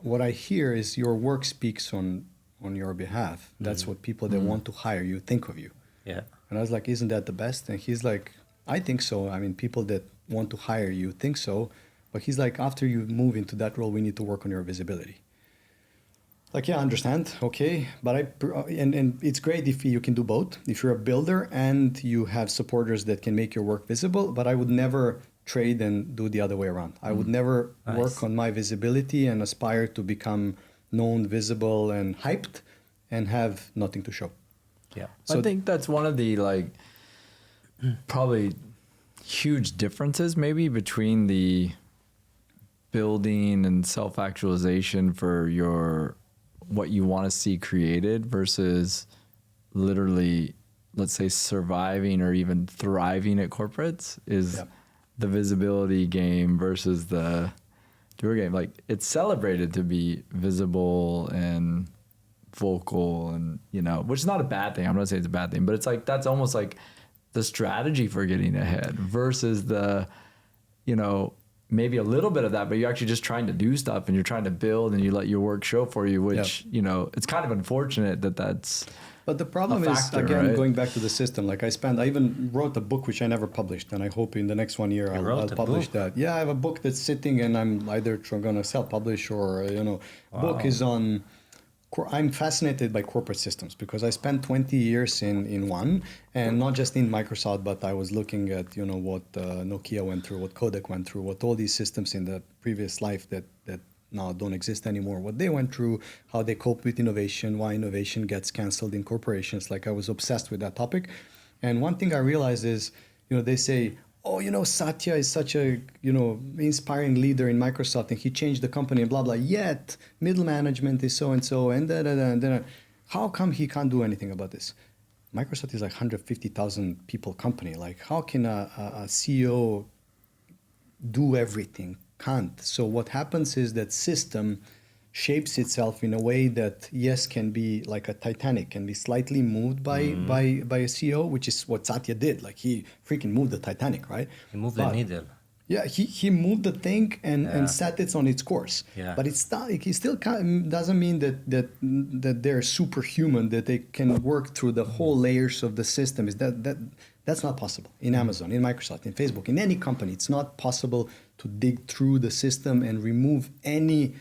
what I hear is your work speaks on your behalf. That's what people that want to hire you think of you. Yeah. And I was like, isn't that the best? And he's like, I think so. I mean, people that want to hire you think so. But he's like, after you move into that role, we need to work on your visibility. Like, yeah, I understand. Okay. But and it's great if you can do both. If you're a builder and you have supporters that can make your work visible, but I would never trade and do the other way around. I would never work on my visibility and aspire to become known, visible, and hyped and have nothing to show. Yeah. So I think that's one of the probably huge differences maybe between the building and self-actualization for what you want to see created versus literally, let's say, surviving or even thriving at corporates is the visibility game versus the doer game. Like, it's celebrated to be visible and vocal and, which is not a bad thing. I'm not saying it's a bad thing, but it's like, that's almost like the strategy for getting ahead versus the, maybe a little bit of that, but you're actually just trying to do stuff and you're trying to build and you let your work show for you, which, it's kind of unfortunate that's. But the problem is, again, right? Going back to the system, I even wrote a book which I never published, and I hope in the next 1 year I'll publish that. Yeah, I have a book that's sitting and I'm either going to self-publish or, book is on. I'm fascinated by corporate systems because I spent 20 years in one, and not just in Microsoft, but I was looking at, what Nokia went through, what Kodak went through, what all these systems in the previous life that now don't exist anymore, what they went through, how they cope with innovation, why innovation gets canceled in corporations. I was obsessed with that topic. And one thing I realized is, they say, oh, Satya is such a, inspiring leader in Microsoft and he changed the company and blah, blah. Yet middle management is so-and-so and da. How come he can't do anything about this? Microsoft is 150,000 people company. How can a CEO do everything? Can't. So what happens is that system shapes itself in a way that, yes, can be like a Titanic, can be slightly moved by a CEO, which is what Satya did. He freaking moved the Titanic, right? He moved the needle. Yeah, he moved the thing and set it on its course. Yeah. But he still doesn't mean that they're superhuman, that they can work through the whole layers of the system. That's not possible in Amazon, in Microsoft, in Facebook, in any company. It's not possible to dig through the system and remove any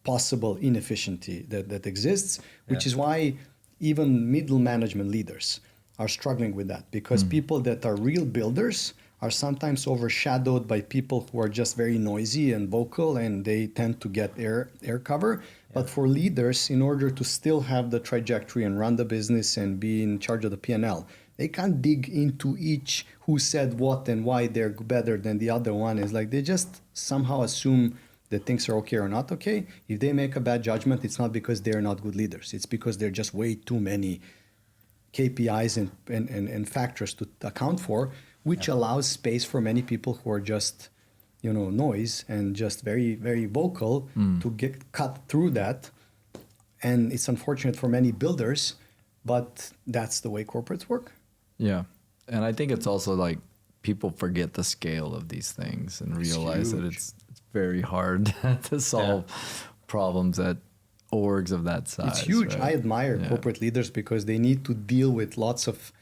possible inefficiency that exists, which is why even middle management leaders are struggling with that, because people that are real builders are sometimes overshadowed by people who are just very noisy and vocal, and they tend to get air cover. But for leaders, in order to still have the trajectory and run the business and be in charge of the P&L, they can't dig into each who said what and why they're better than the other one. It's they just somehow assume that things are okay or not okay. If they make a bad judgment, it's not because they're not good leaders. It's because there are just way too many KPIs and factors to account for, which allows space for many people who are just, noise and just very, very vocal to get cut through that. And it's unfortunate for many builders, but that's the way corporates work. Yeah. And I think it's also people forget the scale of these things and realize that it's very hard to solve problems at orgs of that size. It's huge. Right? I admire corporate leaders because they need to deal with lots of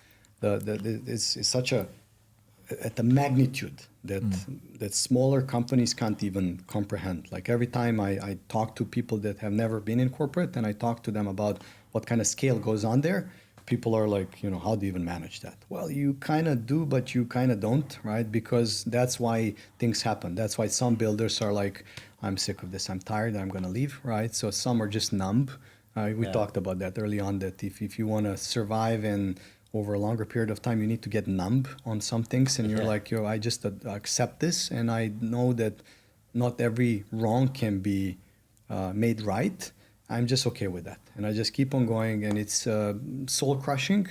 it's such at the magnitude that smaller companies can't even comprehend. Every time I talk to people that have never been in corporate and I talk to them about what kind of scale goes on there, people are like, how do you even manage that? Well, you kind of do, but you kind of don't, right? Because that's why things happen. That's why some builders are like, I'm sick of this, I'm tired, I'm going to leave, right? So some are just numb. We talked about that early on, that if you want to survive and over a longer period of time, you need to get numb on some things. And you're like, I just accept this. And I know that not every wrong can be made right. I'm just okay with that. And I just keep on going. And it's soul crushing.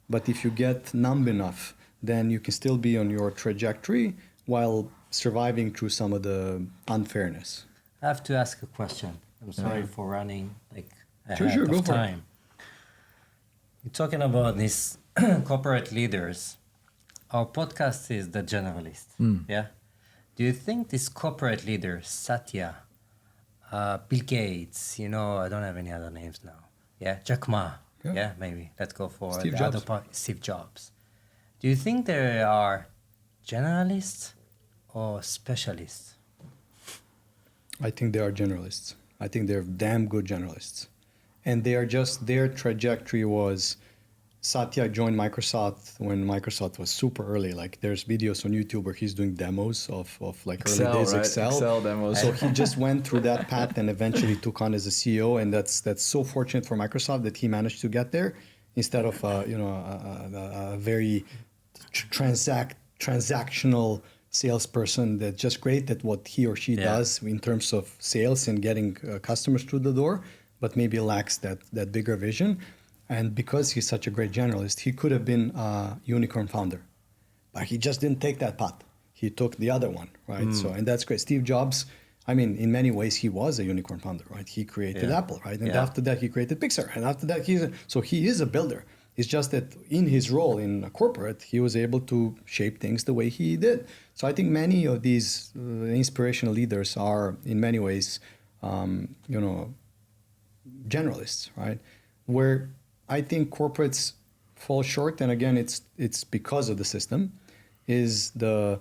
But if you get numb enough, then you can still be on your trajectory while surviving through some of the unfairness. I have to ask a question. I'm sorry for running ahead Sure, go of for time. You're talking about these corporate leaders. Our podcast is The Generalists. Yeah. Do you think these corporate leaders, Satya, Bill Gates, I don't have any other names now. Yeah, Jack Ma. Yeah, maybe. Let's go for Steve the Jobs. other part, Steve Jobs. Do you think they are generalists or specialists? I think they are generalists. I think they're damn good generalists. And they are just, their trajectory was, Satya joined Microsoft when Microsoft was super early. Like there's videos on YouTube where he's doing demos of like Excel, early days right? Excel demos. So he just went through that path and eventually took on as a CEO. And that's so fortunate for Microsoft that he managed to get there instead of a very transactional salesperson that's just great at what he or she does in terms of sales and getting customers through the door, but maybe lacks that bigger vision. And because he's such a great generalist, he could have been a unicorn founder, but he just didn't take that path. He took the other one, right? So, and that's great. Steve Jobs, I mean, in many ways, he was a unicorn founder, right? He created Apple, right? And after that, he created Pixar. And after that, he is a builder. It's just that in his role in a corporate, he was able to shape things the way he did. So I think many of these inspirational leaders are, in many ways, generalists, right? Where I think corporates fall short, and again, it's because of the system, is the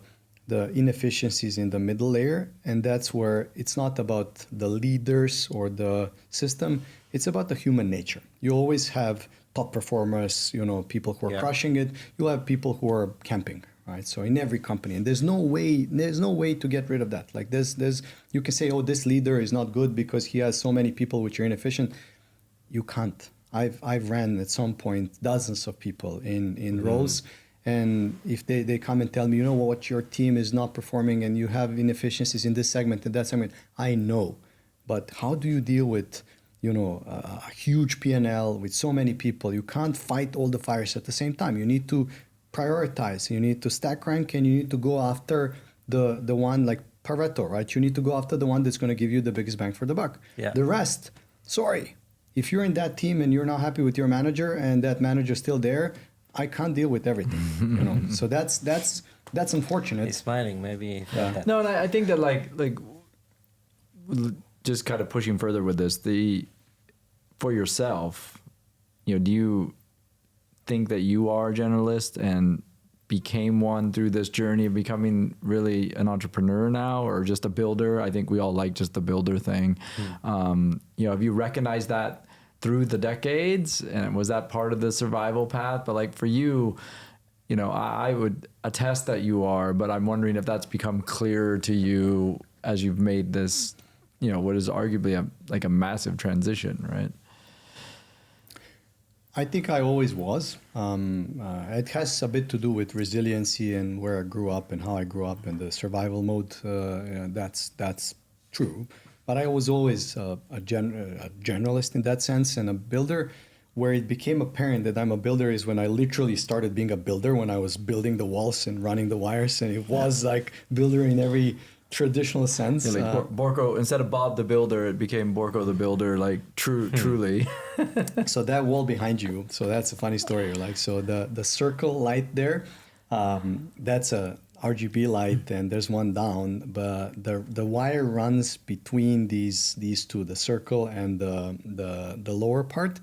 inefficiencies in the middle layer, and that's where it's not about the leaders or the system, it's about the human nature. You always have top performers, people who are crushing it. You'll have people who are camping, right? So in every company, and there's no way to get rid of that. Like there's you can say, oh, this leader is not good because he has so many people which are inefficient. You can't. I've ran at some point dozens of people in roles, and if they come and tell me, what, your team is not performing and you have inefficiencies in this segment and that segment, I know. But how do you deal with a huge P&L with so many people? You can't fight all the fires at the same time. You need to prioritize. You need to stack rank, and you need to go after the one like Pareto, right? You need to go after the one that's going to give you the biggest bang for the buck. Yeah. The rest, sorry. If you're in that team and you're not happy with your manager and that manager's still there, I can't deal with everything. So that's unfortunate. He's smiling, maybe. Yeah. No, and I think that like just kind of pushing further with this, for yourself, do you think that you are a generalist and became one through this journey of becoming really an entrepreneur now, or just a builder? I think we all like just the builder thing. Have you recognized that through the decades, and was that part of the survival path? But like for you, I would attest that you are, but I'm wondering if that's become clearer to you as you've made this, what is arguably a massive transition, right? I think I always was. It has a bit to do with resiliency and where I grew up and how I grew up and the survival mode. That's true. But I was always a generalist in that sense, and a builder. Where it became apparent that I'm a builder is when I literally started being a builder, when I was building the walls and running the wires, and it was like builder in every traditional sense. Yeah, like Borko, instead of Bob the Builder, it became Borko the Builder, like truly. So that wall behind you, so that's a funny story. Like, so the circle light there, that's a RGB light, and there's one down, but the wire runs between these two, the circle and the lower part.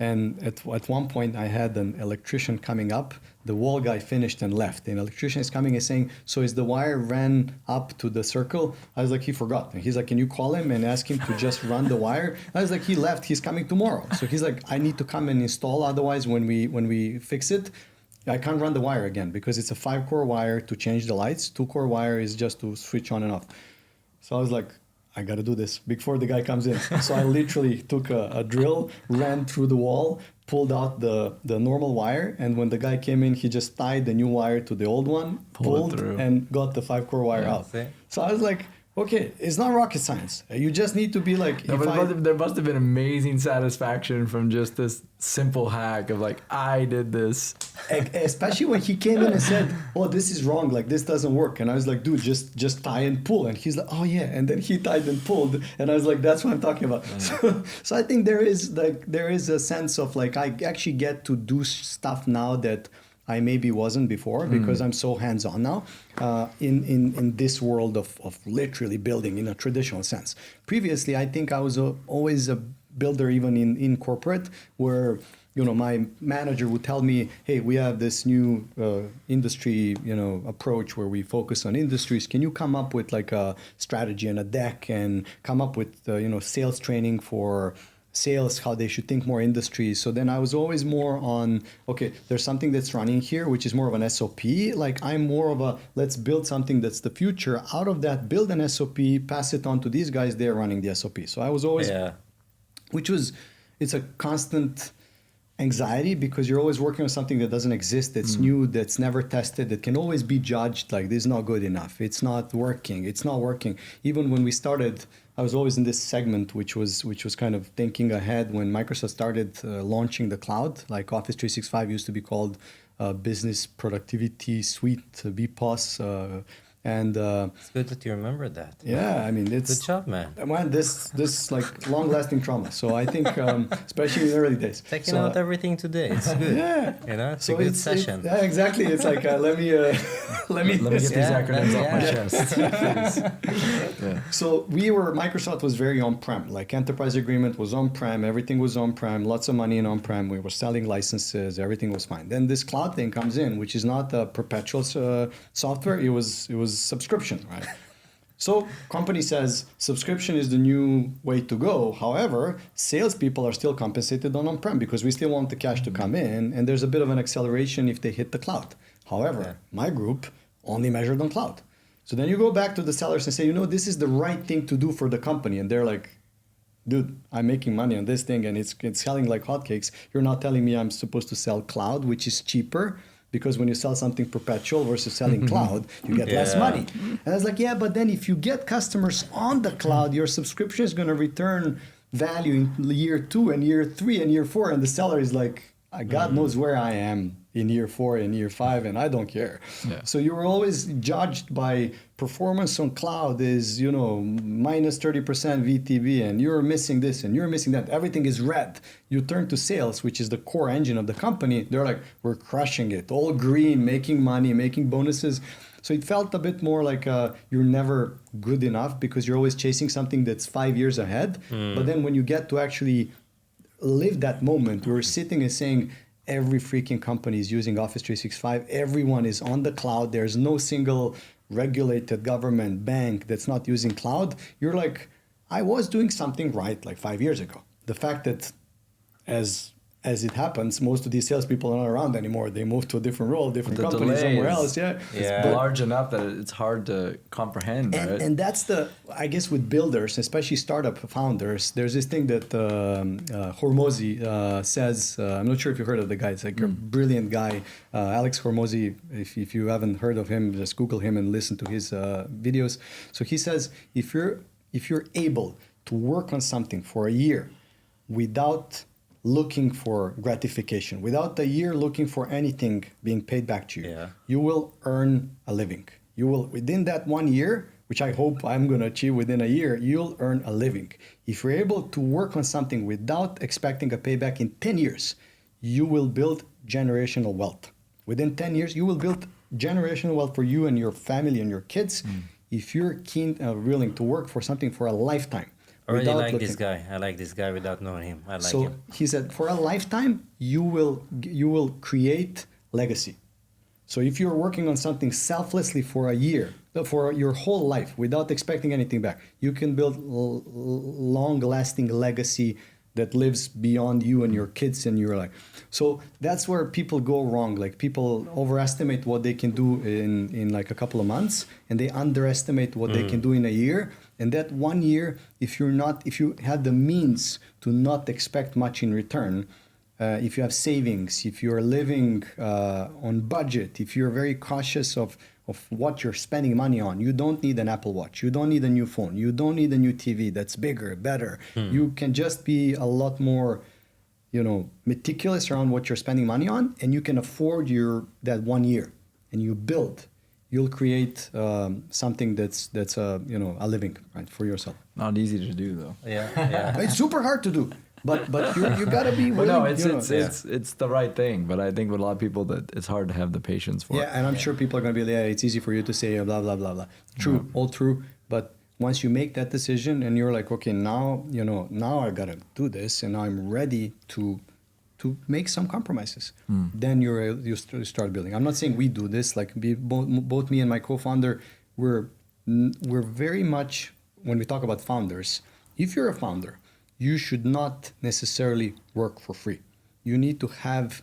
And at one point, I had an electrician coming up. The wall guy finished and left. The electrician is coming and saying, so is the wire ran up to the circle? I was like, he forgot. And he's like, can you call him and ask him to just run the wire? I was like, he left. He's coming tomorrow. So he's like, I need to come and install. Otherwise, when we fix it, I can't run the wire again because it's a 5-core wire to change the lights. 2-core wire is just to switch on and off. So I was like, I got to do this before the guy comes in. So I literally took a drill, ran through the wall, pulled out the normal wire. And when the guy came in, he just tied the new wire to the old one, pulled and got the 5-core wire out. So I was like, okay, it's not rocket science. You just need to be like... No, there must have been amazing satisfaction from just this simple hack of like, I did this. Especially when he came in and said, oh, this is wrong, like this doesn't work. And I was like, dude, just tie and pull. And he's like, oh yeah. And then he tied and pulled. And I was like, that's what I'm talking about. So I think there is a sense of like, I actually get to do stuff now that I maybe wasn't before because I'm so hands-on now in this world of literally building in a traditional sense. Previously, I think I was always a builder even in corporate where, you know, my manager would tell me, hey, we have this new industry, you know, approach where we focus on industries. Can you come up with like a strategy and a deck and come up with, sales training for sales, how they should think more industries. So then I was always more on, okay, there's something that's running here, which is more of an SOP. Like I'm more of a, let's build something that's the future. Out of that, build an SOP, pass it on to these guys, they're running the SOP. So I was always, it's a constant anxiety because you're always working on something that doesn't exist, that's new, that's never tested, that can always be judged like this is not good enough. It's not working. Even when we started, I was always in this segment, which was kind of thinking ahead when Microsoft started launching the cloud, like Office 365 used to be called Business Productivity Suite, BPOS. It's good that you remember that. Yeah, I mean, it's good job, man. Man, this like long-lasting trauma. So I think, especially in the early days, taking out everything today. It's good. Yeah, it's a good session. Yeah, exactly. It's like let me get these acronyms off my chest. So Microsoft was very on-prem. Like enterprise agreement was on-prem. Everything was on-prem. Lots of money in on-prem. We were selling licenses. Everything was fine. Then this cloud thing comes in, which is not a perpetual software. It was subscription, right? So company says subscription is the new way to go. However, salespeople are still compensated on-prem because we still want the cash to come in, and there's a bit of an acceleration if they hit the cloud. However, my group only measured on cloud. So then you go back to the sellers and say, this is the right thing to do for the company, and they're like, dude, I'm making money on this thing and it's selling like hotcakes. You're not telling me I'm supposed to sell cloud, which is cheaper. Because when you sell something perpetual versus selling cloud, you get less money. And I was like, yeah, but then if you get customers on the cloud, your subscription is going to return value in year 2 and year 3 and year 4. And the seller is like, God knows where I am in year 4 and year 5, and I don't care. Yeah. So you were always judged by performance on cloud is, minus 30% VTB, and you're missing this and you're missing that. Everything is red. You turn to sales, which is the core engine of the company. They're like, we're crushing it, all green, making money, making bonuses. So it felt a bit more like you're never good enough because you're always chasing something that's 5 years ahead. But then when you get to actually live that moment, we're sitting and saying, every freaking company is using Office 365. Everyone is on the cloud. There's no single regulated government bank that's not using cloud. You're like, I was doing something right like 5 years ago. The fact that as it happens, most of these salespeople are not around anymore. They moved to a different role, different company, somewhere else. It's large enough that it's hard to comprehend, right? And that's I guess with builders, especially startup founders, there's this thing that Hormozi says. I'm not sure if you heard of the guy. It's like a brilliant guy. Alex Hormozi, if you haven't heard of him, just Google him and listen to his videos. So he says, if you're able to work on something for a year without looking for gratification, without a year looking for anything being paid back to you, you will earn a living. You will, within that 1 year, which I hope I'm going to achieve within a year, you'll earn a living. If you're able to work on something without expecting a payback in 10 years, you will build generational wealth. Within 10 years, you will build generational wealth for you and your family and your kids if you're willing to work for something for a lifetime. I really without like looking. this guy. I like this guy without knowing him. I like So him. he said, for a lifetime, you will create legacy. So if you're working on something selflessly for a year, for your whole life, without expecting anything back, you can build long-lasting legacy that lives beyond you and your kids and your life. So that's where people go wrong. Like people overestimate what they can do in like a couple of months, and they underestimate what they can do in a year. And that 1 year, if you have the means to not expect much in return, if you have savings, if you're living on budget, if you're very cautious of what you're spending money on, you don't need an Apple Watch, you don't need a new phone, you don't need a new TV that's bigger, better. You can just be a lot more, meticulous around what you're spending money on, and you can afford that 1 year, and you'll create something that's a living, right, for yourself. Not easy to do though. Yeah. It's super hard to do. But you gotta be willing. Well, no, it's the right thing. But I think with a lot of people that it's hard to have the patience for. Yeah, and I'm sure people are gonna be like, it's easy for you to say blah blah blah blah. True, all true. But once you make that decision and you're like, okay, now I gotta do this, and I'm ready to make some compromises. Then you start building. I'm not saying we do this. Like both me and my co-founder, we're very much, when we talk about founders, if you're a founder, you should not necessarily work for free. You need to have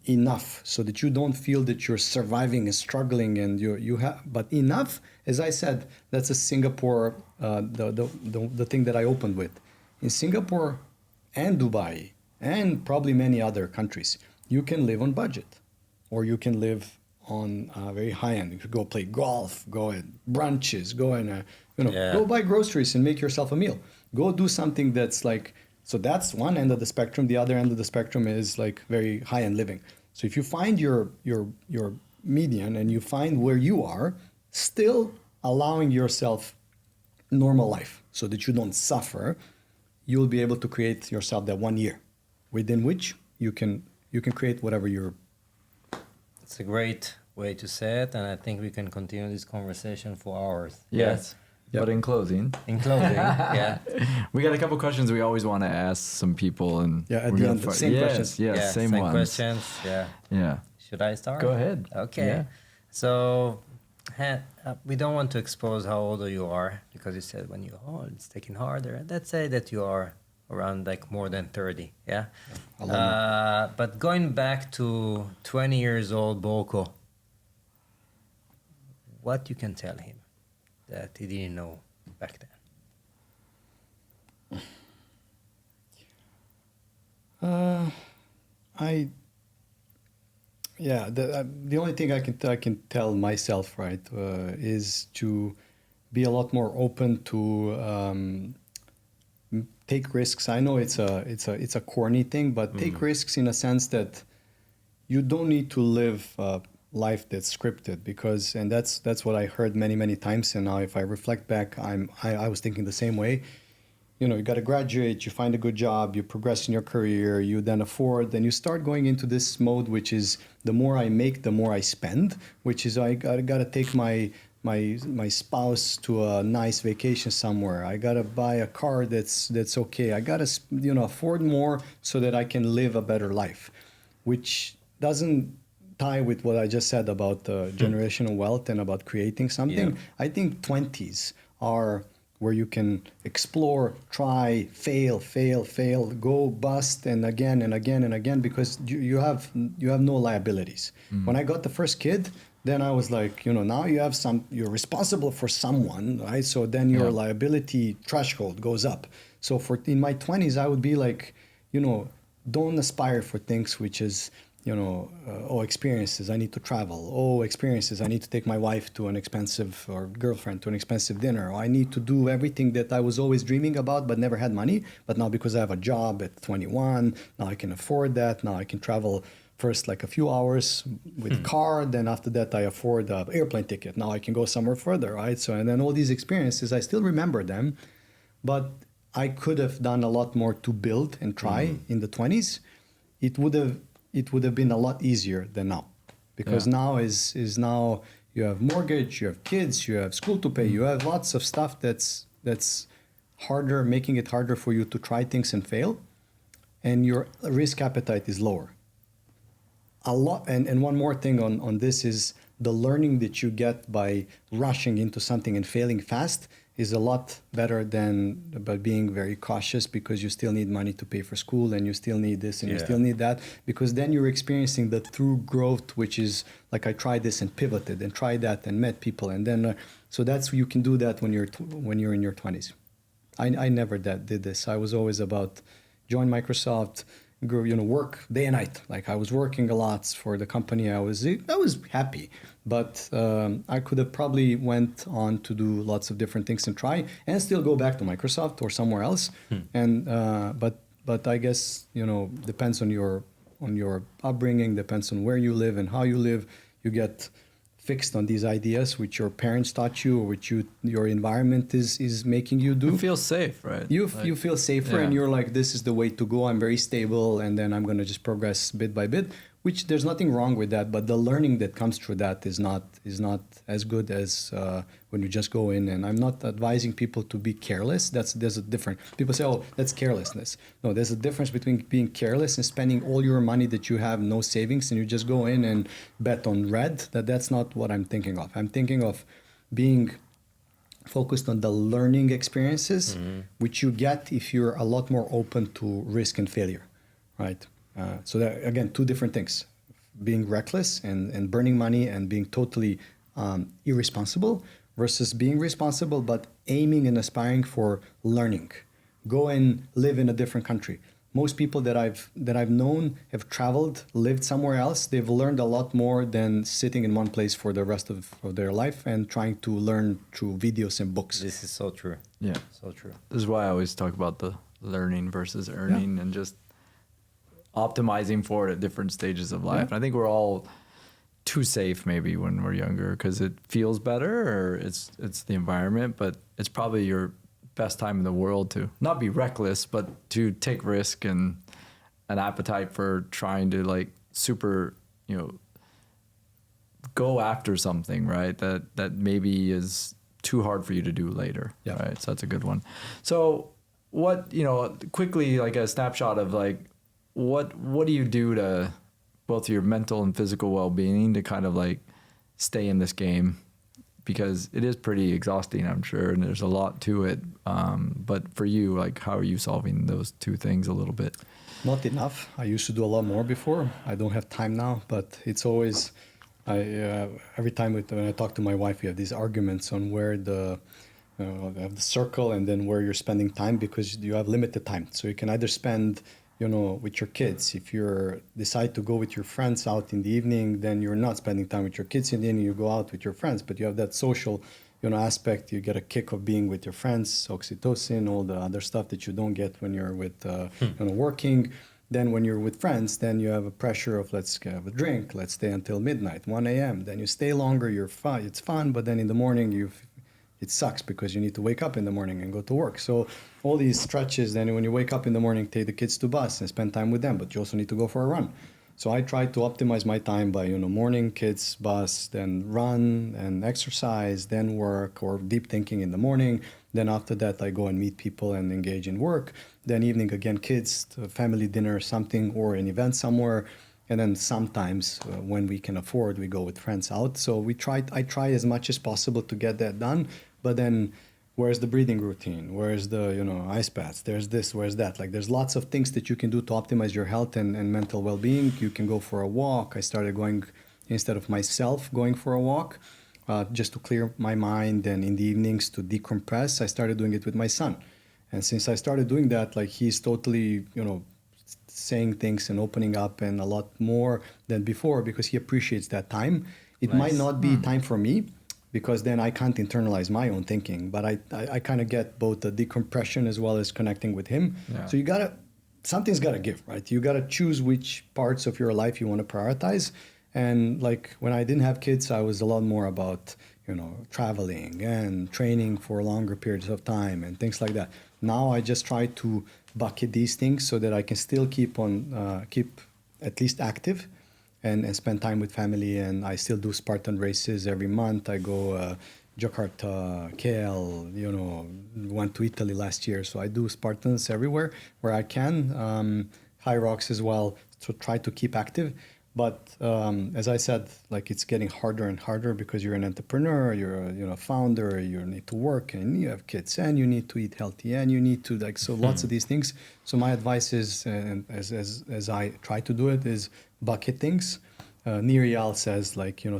enough so that you don't feel that you're surviving and struggling, and you have, but enough, as I said, that's a Singapore, the thing that I opened with. In Singapore and Dubai and probably many other countries, you can live on budget, or you can live on very high end. You could go play golf, go at brunches, go and go buy groceries and make yourself a meal. Go do something that's like, so that's one end of the spectrum. The other end of the spectrum is like very high end living. So if you find your median and you find where you are, still allowing yourself normal life so that you don't suffer, you'll be able to create yourself that 1 year within which you can create whatever you're. It's a great way to say it, and I think we can continue this conversation for hours. Yes. Yep. But in closing, Yeah. we got a couple questions we always want to ask some people, and At the end, the same questions. Yes, same ones. questions. Yeah. Yeah. Should I start? Go ahead. Okay. Yeah. So, we don't want to expose how old you are, because you said when you're old, it's taking harder. Let's say that you are around like more than 30. Yeah. But going back to 20 years old Borko, what you can tell him that he didn't know back then? The only thing I can tell myself, right, is to be a lot more open to take risks. I know it's a corny thing, but take risks in a sense that you don't need to live life that's scripted, because, and that's what I heard many times, and now if I reflect back, I was thinking the same way. You got to graduate, you find a good job, you progress in your career, you then afford, then you start going into this mode, which is the more I make, the more I spend, which is I got to take my spouse to a nice vacation somewhere. I got to buy a car that's okay. I got to afford more so that I can live a better life, which doesn't tie with what I just said about generational wealth and about creating something. Yeah. I think 20s are where you can explore, try, fail, go bust, and again, because you have no liabilities. When I got the first kid, then I was like, now you're responsible for someone, right? So then your liability threshold goes up. So in my 20s, I would be like, don't aspire for things which is, experiences, I need to travel. Experiences, I need to take my wife to an expensive, or girlfriend to an expensive dinner. I need to do everything that I was always dreaming about but never had money. But now because I have a job at 21, now I can afford that. Now I can travel first like a few hours with car, then after that I afford an airplane ticket. Now I can go somewhere further, right? So, and then all these experiences, I still remember them, but I could have done a lot more to build and try in the 20s. It would have been a lot easier than now, because now is now you have mortgage, you have kids, you have school to pay, you have lots of stuff that's harder, making it harder for you to try things and fail, and your risk appetite is lower. A lot, and one more thing on this is the learning that you get by rushing into something and failing fast is a lot better than by being very cautious, because you still need money to pay for school, and you still need this and you still need that, because then you're experiencing the true growth, which is like, I tried this and pivoted and tried that and met people, and then so that's, you can do that when you're in your 20s. I never did this. I was always about join Microsoft, work day and night. Like, I was working a lot for the company. I was happy, but I could have probably went on to do lots of different things and try, and still go back to Microsoft or somewhere else. And but I guess, depends on your upbringing, depends on where you live and how you live. You get fixed on these ideas which your parents taught you, or which your environment is making you do. You feel safe, right? You feel safer, and you're like, this is the way to go. I'm very stable, and then I'm going to just progress bit by bit, which there's nothing wrong with that. But the learning that comes through that is not as good as when you just go in. And I'm not advising people to be careless. There's a difference. People say, oh, that's carelessness. No, there's a difference between being careless and spending all your money that you have, no savings, and you just go in and bet on red. That's not what I'm thinking of. I'm thinking of being focused on the learning experiences, which you get if you're a lot more open to risk and failure, right? So that, again, two different things: being reckless and burning money and being totally irresponsible, versus being responsible but aiming and aspiring for learning. Go and live in a different country. Most people that I've known have traveled, lived somewhere else. They've learned a lot more than sitting in one place for the rest of their life and trying to learn through videos and books. This is so true. Yeah, So true. this is why I always talk about the learning versus earning, and just optimizing for it at different stages of life. And I think we're all too safe maybe when we're younger, because it feels better, or it's the environment, but it's probably your best time in the world to not be reckless, but to take risk and an appetite for trying to like super, go after something, right? That maybe is too hard for you to do later. Yeah. Right. So that's a good one. So what, quickly, like a snapshot of like, what do you do to both your mental and physical well-being to kind of like stay in this game? Because it is pretty exhausting, I'm sure, and there's a lot to it. But for you, like, how are you solving those two things a little bit? Not enough. I used to do a lot more before. I don't have time now, but it's always, every time when I talk to my wife, we have these arguments on where the circle and then where you're spending time, because you have limited time. So you can either spend with your kids. If you decide to go with your friends out in the evening, then you're not spending time with your kids in the evening, you go out with your friends, but you have that social, aspect. You get a kick of being with your friends, oxytocin, all the other stuff that you don't get when you're with, working. Then when you're with friends, then you have a pressure of, let's have a drink, let's stay until midnight, 1 a.m. Then you stay longer, it's fun, but then in the morning it sucks because you need to wake up in the morning and go to work. So all these stretches, then when you wake up in the morning, take the kids to bus and spend time with them, but you also need to go for a run. So I try to optimize my time by, morning, kids, bus, then run and exercise, then work or deep thinking in the morning. Then after that, I go and meet people and engage in work. Then evening, again, kids, family dinner, something, or an event somewhere. And then sometimes when we can afford, we go with friends out. So I try as much as possible to get that done. But then where's the breathing routine? Where's the, ice baths? There's this, where's that? Like, there's lots of things that you can do to optimize your health and mental well-being. You can go for a walk. I started going, instead of myself going for a walk, just to clear my mind, and in the evenings to decompress, I started doing it with my son. And since I started doing that, like, he's totally, saying things and opening up and a lot more than before, because he appreciates that time. It might not be time for me, because then I can't internalize my own thinking, but I kind of get both the decompression as well as connecting with him. Yeah. So something's got to give, right? You got to choose which parts of your life you want to prioritize. And like when I didn't have kids, I was a lot more about, traveling and training for longer periods of time and things like that. Now I just try to bucket these things so that I can still keep at least active and spend time with family. And I still do Spartan races every month. I go Jakarta, KL, went to Italy last year. So I do Spartans everywhere where I can, high rocks as well, to try to keep active. But as I said, like it's getting harder and harder because you're an entrepreneur, you're a founder, you need to work and you have kids and you need to eat healthy and you need to lots of these things. So my advice is, and as I try to do it, is bucket things. Nirial says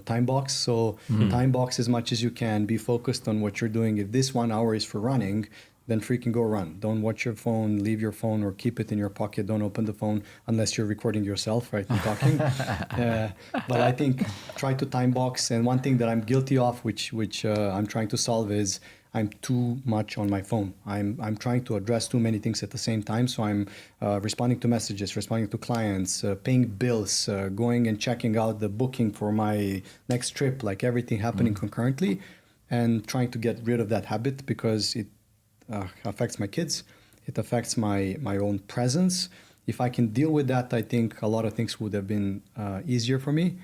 time box. So time box as much as you can, be focused on what you're doing. If this 1 hour is for running, then freaking go run. Don't watch your phone, leave your phone or keep it in your pocket. Don't open the phone unless you're recording yourself, right, and talking. But I think try to time box. And one thing that I'm guilty of, which I'm trying to solve, is I'm too much on my phone. I'm trying to address too many things at the same time. So I'm responding to messages, responding to clients, paying bills, going and checking out the booking for my next trip, like everything happening concurrently, and trying to get rid of that habit because it affects my kids. It affects my own presence. If I can deal with that, I think a lot of things would have been easier for me.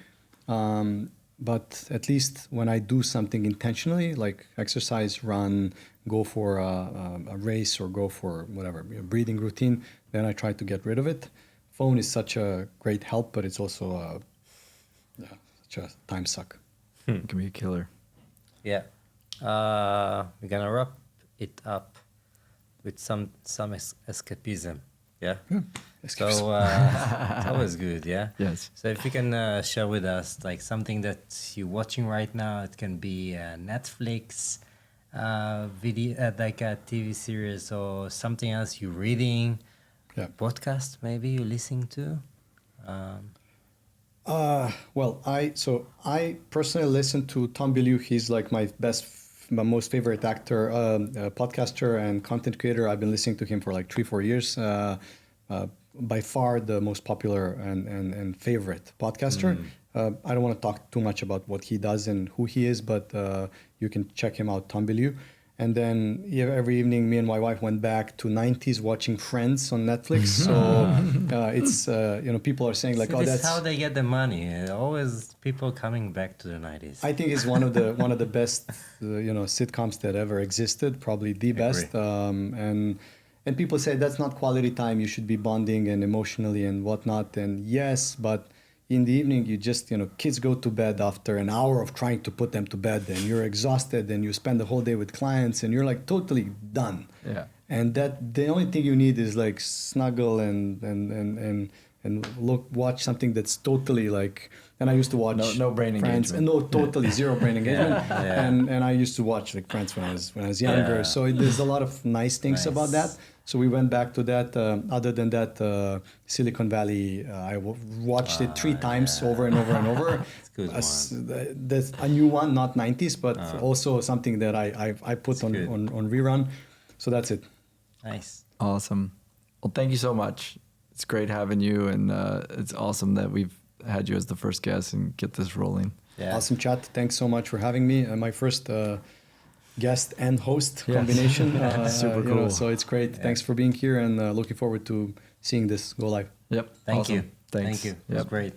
But at least when I do something intentionally, like exercise, run, go for a race or go for whatever, breathing routine, then I try to get rid of it. Phone is such a great help, but it's also such a time suck. It can be a killer. Yeah. We're going to wrap it up with some escapism. Yeah. So it's always good. Yeah. Yes. So if you can share with us like something that you're watching right now, it can be Netflix video, like a TV series or something else you're reading, podcast maybe you're listening to. Well, I personally listen to Tom Bilyeu. He's like my most favorite actor, podcaster and content creator. I've been listening to him for like 3-4 years. By far the most popular and favorite podcaster. I don't want to talk too much about what he does and who he is, but you can check him out, Tom Bilyeu. And then every evening, me and my wife went back to 90s watching Friends on Netflix. So it's, people are saying like, so that's how they get the money. Always people coming back to the 90s. I think it's one of the best, sitcoms that ever existed, probably the best. And people say that's not quality time. You should be bonding and emotionally and whatnot. And yes, but in the evening, you just, kids go to bed after an hour of trying to put them to bed, and you're exhausted, and you spend the whole day with clients, and you're like totally done. Yeah. And that the only thing you need is like snuggle and watch something that's totally like. And I used to watch no brain Friends, engagement. no, totally zero brain engagement. Yeah. And I used to watch like Friends when I was younger. Yeah. So there's a lot of nice things about that. So we went back to that. Other than that, Silicon Valley, I watched it 3 times over and over and over. It's a good one. There's a new one, not 90s, but also something that I put on rerun. So that's it. Nice. Awesome. Well, thank you so much. It's great having you, and it's awesome that we've had you as the first guest and get this rolling. Yeah. Awesome chat. Thanks so much for having me. My first guest and host combination. Super cool. So it's great. Yeah. Thanks for being here, and looking forward to seeing this go live. Yep. Thank awesome. you. Thanks. Thank you. It was great.